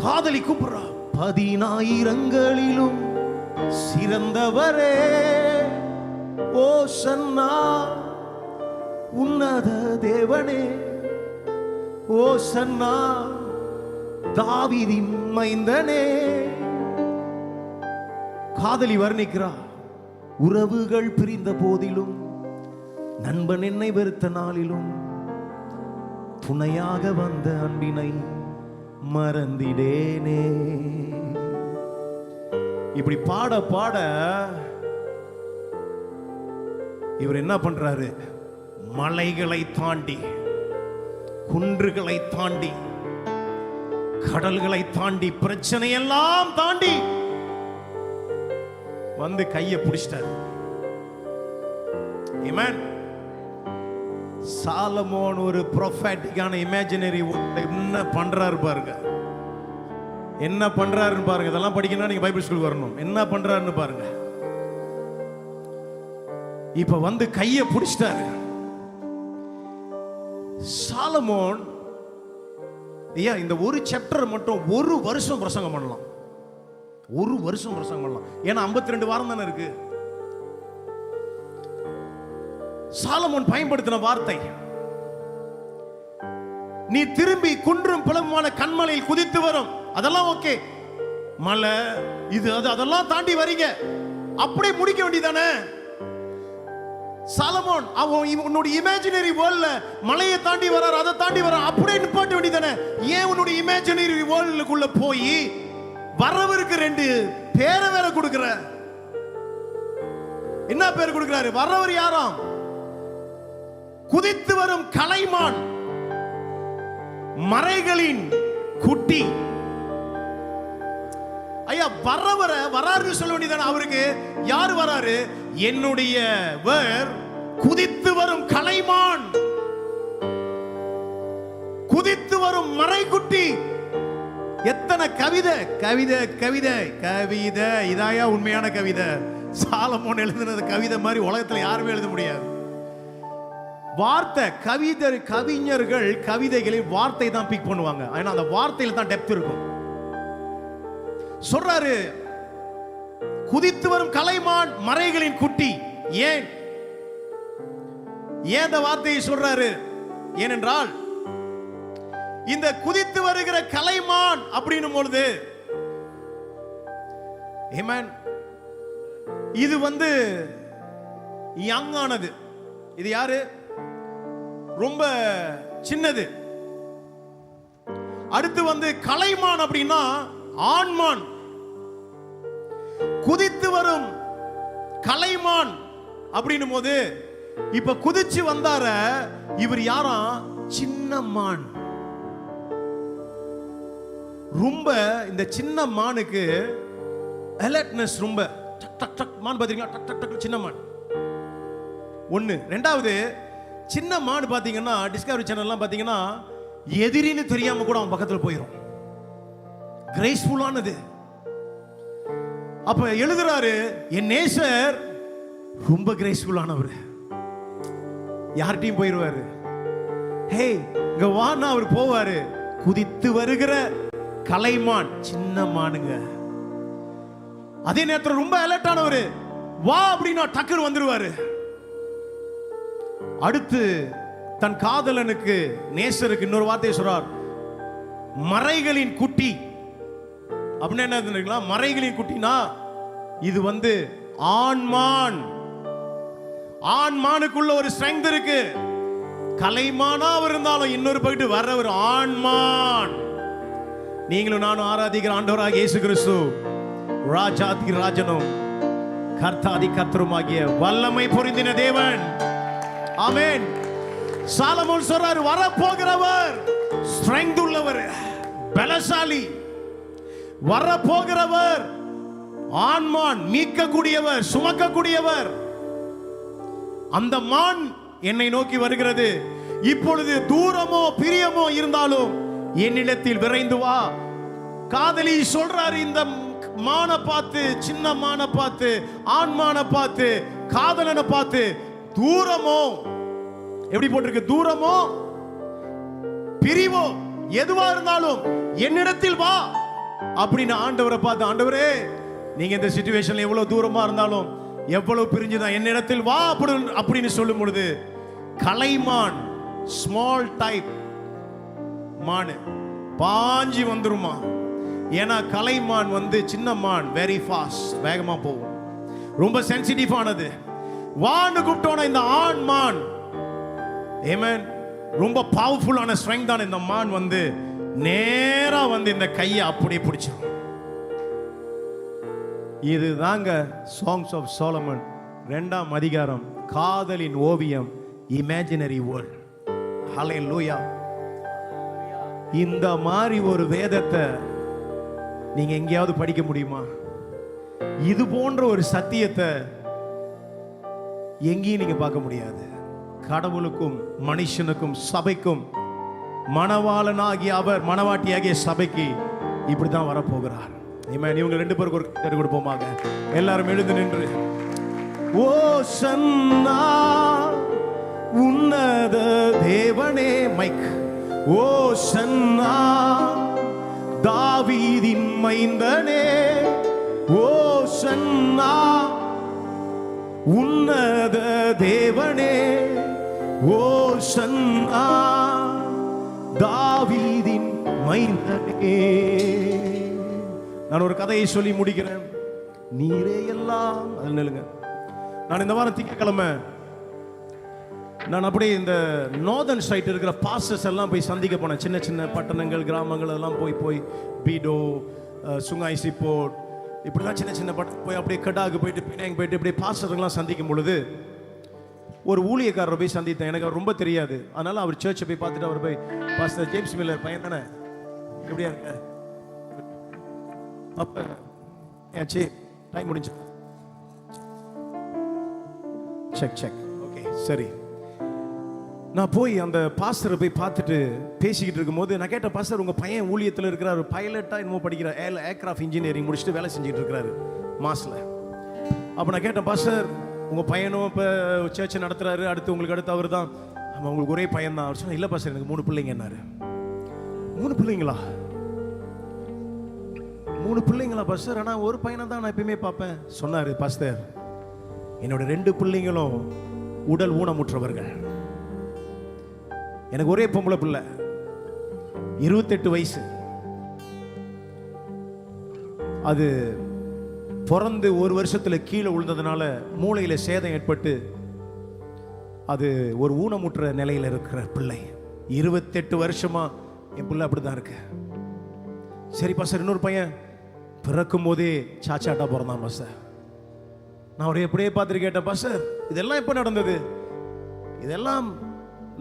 காதலி கூப்பிடுறான். 10,000ங்களிலும் சிறந்தவரே, ஓசன்னா உன்னத தேவனே, ஓசன்னா தாவீதின் மைந்தனே. காதலி வர்ணிக்கிறா. உறவுகள் பிரிந்த போதிலும், நண்பன் என்னை வெறுத்த நாளிலும், துணையாக வந்த அன்பினை மறந்திடேனே. இப்படி பாட பாட இவர் என்ன பண்றாரு? மலைகளை தாண்டி, குன்றுகளை தாண்டி, கடல்களை தாண்டி, பிரச்சனையெல்லாம் தாண்டி வந்து கையை பிடிச்சிட்டாரு. ஆமென். சாலமோன் ஒரு ப்ரொஃபெட்டிக்கான இமேஜினரி என்ன பண்றாரு பாருங்க, என்ன பண்றாருன்னு பாருங்க. இதெல்லாம் படிக்கணும்னா நீங்க பைபிள் ஸ்கூல் வரணும். என்ன பண்றாருன்னு பாருங்க. இப்ப வந்து கையை பிடிச்சிட்டாரு சாலமோன். ஐயா, இந்த ஒரு சாப்டர் மட்டும் 1 வருஷம் பிரசங்கம் பண்ணலாம். 1 வருஷம் பிரசங்கம் பண்ணலாம். ஏன்னா 52 வாரம் தானே இருக்கு. சாலமோன் பயன்படுத்தின வார்த்தை, நீ திரும்பி குன்றும் பிளவுமான கண்மலையில் குதித்து வரும். அதெல்லாம் ஓகே, மலை இது அது அதெல்லாம் தாண்டி வரீங்க, அப்படியே முடிக்க வேண்டியதானே? சாலமோன் அவன் உன்னுடைய இமேஜினரி வேர்ல்ட்ல மலையை தாண்டி வராரு, அதை தாண்டி வர, அப்படியே நிப்பாட்ட வேண்டியதானே? ஏன் உன்னுடைய இமேஜினரி வேர்ல்டுக்குள்ள போய் வரவருக்கு 2 பேரை வேற கொடுக்கிற? என்ன பேர் கொடுக்கிறாரு? வரவர் யாராம்? குதித்து வரும் கலைமான், மறைகளின் குட்டி. ஐயா, வராரு சொல்ல வேண்டியதானே? அவருக்கு யாரு வராரு? என்னுடைய குதித்து வரும் கலைமான், குதித்து வரும் மறைக்குட்டி. எத்தனை கவிதை கவிதை கவிதை கவிதை. இதாயா உண்மையான கவிதை? சாலமோன் எழுதினது கவிதை மாதிரி உலகத்துல யாருமே எழுத முடியாது. வார்த்தை கவிஞர்கள் கவிதைகளில் வார்த்தை தான் பிக் பண்ணுவாங்க. ஏன்னா அந்த வார்த்தையில தான் டெப்த் இருக்கும். சொல்றாரு, குதித்து வரும் கலைமான் மறைகளின் குட்டி. ஏன் இந்த வார்த்தையை சொல்றாரு? ஏனென்றால் இந்த குதித்து வருகிற கலைமான் அப்படின்னும் பொழுது இது யங் ஆனது. இது யாரு? ரொம்ப சின்னது. அடுத்து கலைமான் அப்படின்னா ஆண்மான். குதித்து வரும் கலைமான் அப்படின்னும் போது இப்ப குதிச்சு வந்தார இவர் யாரா? சின்ன மான். ரொம்ப இந்த சின்ன மானுக்கு அலர்ட்னஸ் ரொம்ப. டக் டக் டக் மான் பாத்தீங்களா? டக் டக் டக் சின்ன மான். ஒன்னு. ரெண்டாவது, சின்ன மான் பாத்தீங்கன்னா டிஸ்கவரி சேனல்லாம் பாத்தீங்கன்னா எதிரின்னு தெரியாம கூட அவன் பக்கத்துல போயிடும். கிரேஸ்ஃபுல்லானது. அப்ப எழுதுறாரு, என் நேசர் ரொம்ப கிரேஸ்ஃபுல்லானவர். யார்கிட்டையும் போயிருவாரு. ஹே இங்க வான்னா அவர் போவாரு. குதித்து வருகிற கலைமான் சின்ன மானுங்க. அதே நேரத்தில் ரொம்ப அலர்ட் ஆனவர். வா அப்படின்னா டக்குன்னு வந்துருவாரு. அடுத்து தன் காதலனுக்கு நேசருக்கு இன்னொரு வார்த்தையை சொல்றார், மறைகளின் குட்டி. அப்படின்னா என்ன? மறைகளின் குட்டினா இது ஆண்மான். ஆண்மானுக்குள்ள ஒரு ஸ்ட்ரெங்த் இருக்கு. கலைமானா இருந்தாலும் இன்னொரு பகுதி வர்ற ஒரு ஆண்மான். நீங்களும் நானும் ஆராதிக்கிற ஆண்டவராக இயேசு கிறிஸ்து ராஜாதி ராஜனும் கர்த்தாதி கர்த்தருமாகிய வல்லமை பொருந்தின தேவன். ஆமென். சாலமோன் சொல்றாரு, வரப்போகிறவர் ஸ்ட்ரெங்த் உள்ளவர், பலசாலி. வரப்போகிறவர் ஆண்மான், மீட்கக்கூடியவர், சுமக்கக்கூடியவர். அந்த மான் என்னை நோக்கி வருகிறது. இப்பொழுது தூரமோ பிரியமோ இருந்தாலும் என்னிடத்தில் விரைந்து வா. காதலி சொல்றாரு, இந்த மான பார்த்து, சின்ன மான பார்த்து, ஆண்மான பார்த்து, காதலனை பார்த்து, தூரமோ எப்படி போட்டிருக்கு? தூரமோ பிரிவோ எதுவா இருந்தாலும் என்னிடத்தில் வா அப்படின்னு ஆண்டவரை பார்த்து, ஆண்டவரே நீங்க இந்த சிச்சுவேஷன்ல எவ்வளவு தூரமா இருந்தாலும், எவ்வளவு பிரிஞ்சுதான் என்னிடத்தில் வா அப்படின்னு சொல்லும் பொழுது, கலைமான் ஸ்மால் டைப் மான் பாஞ்சி வந்துருமா. ஏன்னா கலைமான் சின்ன மான் வெரி ஃபாஸ்ட், வேகமா போகும், ரொம்ப சென்சிட்டிவ் ஆனது. வான்னு கூப்பிட்டோன்னா இந்த ஆண் மான் ஆமென் ரொம்ப பவர்ஃபுல்லான ஸ்ட்ரெங்த் ஆன இந்த மான் நேரா இந்த கையை அப்படியே பிடிச்சிடும். இதுதாங்க சாங்ஸ் ஆஃப் சாலமன் 2ஆம் அதிகாரம், காதலின் ஓவியம், இமேஜினரி வேர்ல்ட். ஹல்லேலூயா. இந்த மாதிரி ஒரு வேதத்தை நீங்க எங்கேயாவது படிக்க முடியுமா? இது போன்ற ஒரு சத்தியத்தை எங்கேயும் நீங்க பார்க்க முடியாது. கடவுளுக்கும் மனுஷனுக்கும் சபைக்கும் மணவாளனாகிய அவர் மணவாட்டியாகிய சபைக்கு இப்படித்தான் வரப்போகிறார். இவங்க 2 பேருக்கு ஒரு கை கொடுப்போமாக. எல்லாரும் எழுந்து நின்று, ஓ சன்னா உன்னத தேவனே, மைக். ஓ சன்னா தாவீதின் மைந்தனே, ஓ சன்னா உன்னத தேவனே, ஓ சன்னா தாவீதின் மைந்தனே. நான் ஒரு கதையை சொல்லி முடிக்கிறேன். நீரே எல்லாம். அதில் நில்லுங்க. நான் இந்த வாரம் திங்கட்கிழமை நான் அப்படியே இந்த நார்தர்ன் சைட் இருக்கிற பாஸ்டர்ஸ் எல்லாம் போய் சந்திக்க போனேன். சின்ன சின்ன பட்டணங்கள், கிராமங்கள் எல்லாம் போய் பீடோ, சுங்காய் சிப்போட், இப்படிலாம் சின்ன சின்ன பட்டம் போய் அப்படியே கடாக்கு போயிட்டு பினாங் போயிட்டு இப்படியே பாஸ்டர்கள்லாம் சந்திக்கும் பொழுது ஒரு ஊழியக்காரரை போய் சந்தித்தேன். எனக்கு அவர் ரொம்ப தெரியாது. அதனால அவர் சர்ச்சை போய் பார்த்துட்டு அவர் போய், பாஸ்டர் ஜேம்ஸ் மில்லர் பையன் தானே, எப்படியா இருக்க? அப்ப ஏச்சி டைம் முடிஞ்சு செக் ஓகே சரி. நான் போய் அந்த பாஸ்டரை போய் பார்த்துட்டு பேசிக்கிட்டு இருக்கும்போது நான் கேட்டேன், பாஸ்டர் உங்கள் பையன் ஊழியத்தில் இருக்கிறார், பைலட்டாக என்னமோ படிக்கிறார், ஏர்கிராஃப்ட் இன்ஜினியரிங் முடிச்சுட்டு வேலை செஞ்சுட்டு இருக்கிறாரு மாஸில். அப்போ நான் கேட்டேன், பாஸ்டர் உங்கள் பையனும் இப்போ சர்ச்சை நடத்துகிறாரு, அடுத்து உங்களுக்கு அடுத்து அவர் தான், ஆமாம் உங்களுக்கு ஒரே பையன் தான். அவர் சொன்னால் இல்லை பாஸ்டர் எனக்கு 3 பிள்ளைங்க என்னாரு. 3 பிள்ளைங்களா? 3 பிள்ளைங்களா பாஸ்டர்? ஆனால் ஒரு பையனை தான் நான் எப்பயுமே பார்ப்பேன். சொன்னார், பாஸ்டர் என்னோட 2 பிள்ளைங்களும் உடல் ஊனமுற்றவர்கள். எனக்கு ஒரே பொம்பளை பிள்ளை, 28 வயசு. அது பிறந்து 1 வருஷத்துல கீழே விழுந்ததுனால மூளையில சேதம் ஏற்பட்டு அது ஒரு ஊனமுற்ற நிலையில இருக்கிற பிள்ளை. 28 வருஷமா என் பிள்ளை அப்படிதான் இருக்கு. சரி பாஸ்டர் இன்னொரு பையன் பிறக்கும் போதே சாச்சாட்டா பிறந்தான் பாஸ்டர். நான் அவரை எப்படியே பார்த்துட்டு கேட்டேன், பாஸ்டர் இதெல்லாம் எப்போ நடந்தது? இதெல்லாம்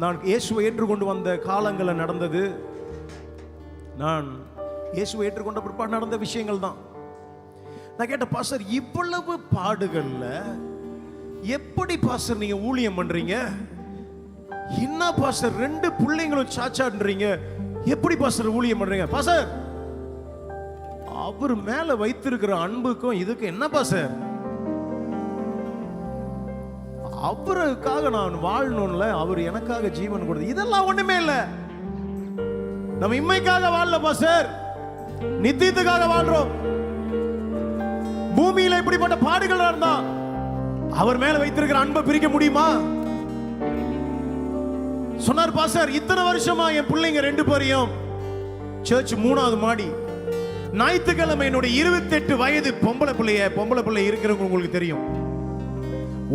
நான் இயேசுவை ஏற்றுக்கொண்டு வந்த காலங்களில் நடந்தது. நான் இயேசுவை ஏற்றுக்கொண்ட பிற்பாடு நடந்த விஷயங்கள் தான். நான் கேட்டேன், பாஸ்டர் இவ்வளவு பாடுகள்ல எப்படி பாஸ்டர் நீங்க ஊழியம் பண்றீங்க? என்ன பாஸ்டர் 2 பிள்ளைங்களும் சாச்சான்றீங்க, எப்படி பாஸ்டர் ஊழியம் பண்றீங்க? பாஸ்டர் அவர் மேல வைத்திருக்கிற அன்புக்கும் இதுக்கு என்ன பாஸ்டர்? அவருக்காக நான் வாழணும்ல, அவர் எனக்காக ஜீவன் கொடுத்து, இதெல்லாம் ஒண்ணுமே இல்ல. நம்ம இம்மைக்காக வாழல பாஸ்டர், நித்தியத்துக்காக வாழ்றோம். பூமியில இப்படிப்பட்ட பாடுகள் இருந்தா அவர் மேல வைத்திருக்கிற அன்பை பிரிக்க முடியுமா? சொன்னார் பாஸ்டர் இத்தனை வருஷமா என் பிள்ளைங்க 2 பேரையும் சர்ச் 3வது மாடி, ஞாயிற்றுக்கிழமை என்னோட 28 வயது பொம்பளை பிள்ளை இருக்கிறவங்க உங்களுக்கு தெரியும்,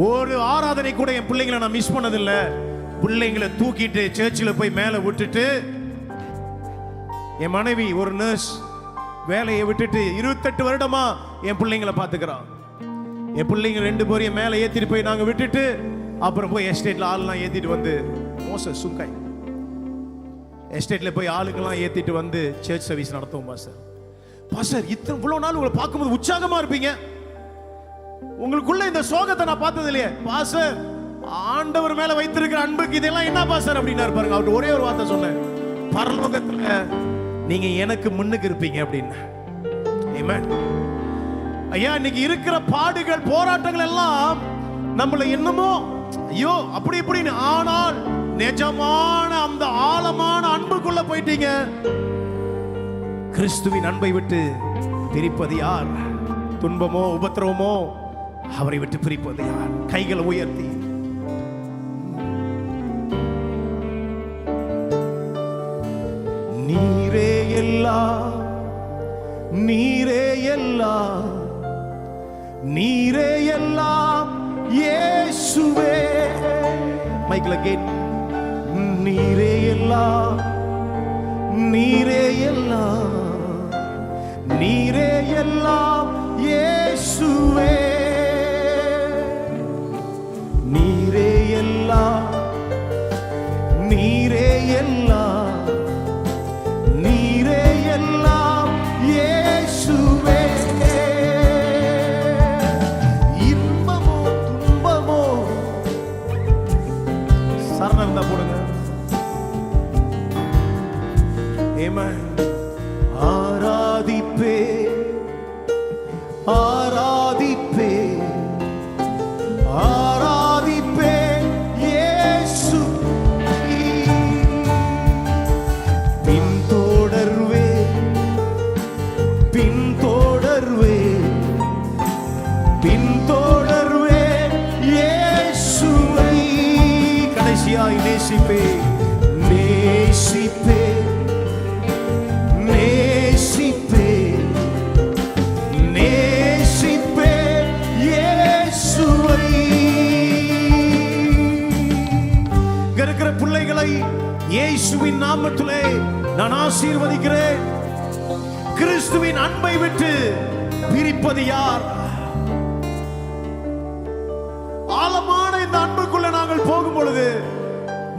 ஒரு ஆராதனை கூட என் பிள்ளைங்களை நான் மிஸ் பண்ணதில்லை. பிள்ளைங்களை தூக்கிட்டு சர்ச்சில் போய் மேலே விட்டுட்டு, என் மனைவி ஒரு நர்ஸ் வேலையை விட்டுட்டு 28 வருடமா என் பிள்ளைங்களை பார்த்துக்கிறான். என் பிள்ளைங்க 2 பேரையும் மேலே ஏற்றிட்டு போய் நாங்கள் விட்டுட்டு அப்புறம் போய் எஸ்டேட்டில் ஆளுலாம் ஏற்றிட்டு வந்து, சுங்காய் எஸ்டேட்டில் போய் ஆளுக்கெல்லாம் ஏற்றிட்டு வந்து சர்ச் சர்வீஸ் நடத்துவோம். பாஸ்டர் இவ்வளோ நாள் உங்களை பார்க்கும்போது உற்சாகமா இருப்பீங்க, உங்களுக்குள்ள இந்த சோகத்தை நான் பார்த்தது இல்லையே. பாஸ்டர் ஆண்டவர் மேல வைத்திருக்கிற அன்புக்கு இதெல்லாம் என்ன பாஸ்டர் அப்படின்னா பாருங்க. அவர்கிட்ட ஒரே ஒரு வார்த்தை சொன்னேன், பரலோகத்துல நீங்க எனக்கு முன்னுக்கு இருப்பீங்க அப்படின்னு. ஆமென். ஐயா இன்னைக்கு இருக்கிற பாடுகள் போராட்டங்கள் எல்லாம் நம்மள என்னமோ ஐயோ அப்படி இப்படின்னு, ஆனால் நிஜமான அந்த ஆழமான அன்புக்குள்ள போயிட்டீங்க. கிறிஸ்துவின் அன்பை விட்டு பிரிப்பது யார்? துன்பமோ உபத்திரவமோ அவரை விட்டு பிரிப்பது யார்? கைகளை உயர்த்தி நீரே எல்லாம், நீரே எல்லாம், நீரே எல்லாம் இயேசுவே. மைக்ல கேட். நீரே எல்லாம், நீரே எல்லாம், நீரே எல்லாம் இயேசுவே. நீரே எல்லாம், நீரே எல்லாம், நீரே எல்லாம் இயேசுவே. இன்பமோ துன்பமோ சரணம் இருந்தா போடுங்க. ஆமென். ஆராதிப்பே ஆராதிப்பே ஆராதிப்பே இயேசு. பின்தொடர்வே பின்தொடர்வே பின்தொடர்வே இயேசுவை. கடைசியாய் நேசிப்பே நேசிப்பே நேசிப்பே நேசிப்பே இயேசுவை. இங்க இருக்கிற பிள்ளைகளை இயேசுவின் நாமத்திலே நான் ஆசீர்வதிக்கிறேன். கிறிஸ்துவின் அன்பை விட்டு பிரிப்பது யார்? ஆழமான இந்த அன்புக்குள்ள நாங்கள் போகும் பொழுது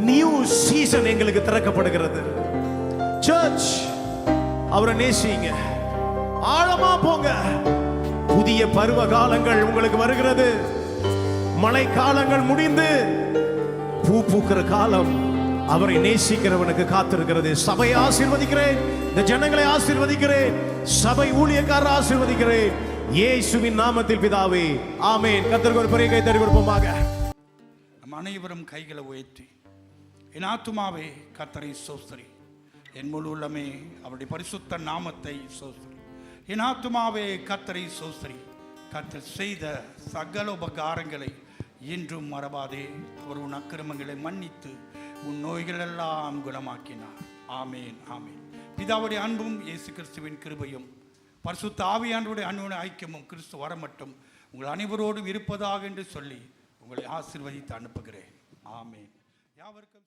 நியூ சீசன் எங்களுக்கு திறக்கப்படுகிறது. சர்ச் அவரை நேசிங்க, ஆழமா போங்க. புதிய பருவ காலங்கள் உங்களுக்கு வருகிறது. மழை காலங்கள் முடிந்து பூ பூக்கிற காலம் அவரை நேசிக்கிறவனுக்கு காத்திருக்கிறது. சபையை ஆசீர்வதிக்கிறேன், இந்த ஜனங்களை ஆசீர்வதிக்கிறேன், சபை ஊழியக்காரரை ஆசீர்வதிக்கிறேன் இயேசுவின் நாமத்தில் பிதாவே, ஆமென். கர்த்தருக்கு ஒரு பெரிய கை தட்டி கொடுப்போமாக. நம் அனைவரும் கைகளை உயர்த்தி, என் ஆத்துமாவே கர்த்தரை ஸ்தோத்திரி, என் முழு உள்ளமே அவருடைய பரிசுத்த நாமத்தை ஸ்தோத்திரி. என் ஆத்துமாவே கர்த்தரை ஸ்தோத்திரி, கர்த்தர் செய்த சகல உபகாரங்களை இன்றும் மறவாதே. அவர் உன் அக்கிரமங்களை மன்னித்து உன் நோய்கள் எல்லாம் குணமாக்கினார். ஆமேன், ஆமேன். பிதாவுடைய அன்பும் இயேசு கிறிஸ்துவின் கிருபையும் பரிசுத்த ஆவியானவருடைய அன்புடைய ஐக்கியமும் கிறிஸ்து வர மட்டும் உங்கள் அனைவரோடும் இருப்பதாக என்று சொல்லி உங்களை ஆசீர்வதித்து அனுப்புகிறேன். ஆமேன். யாவருக்கும்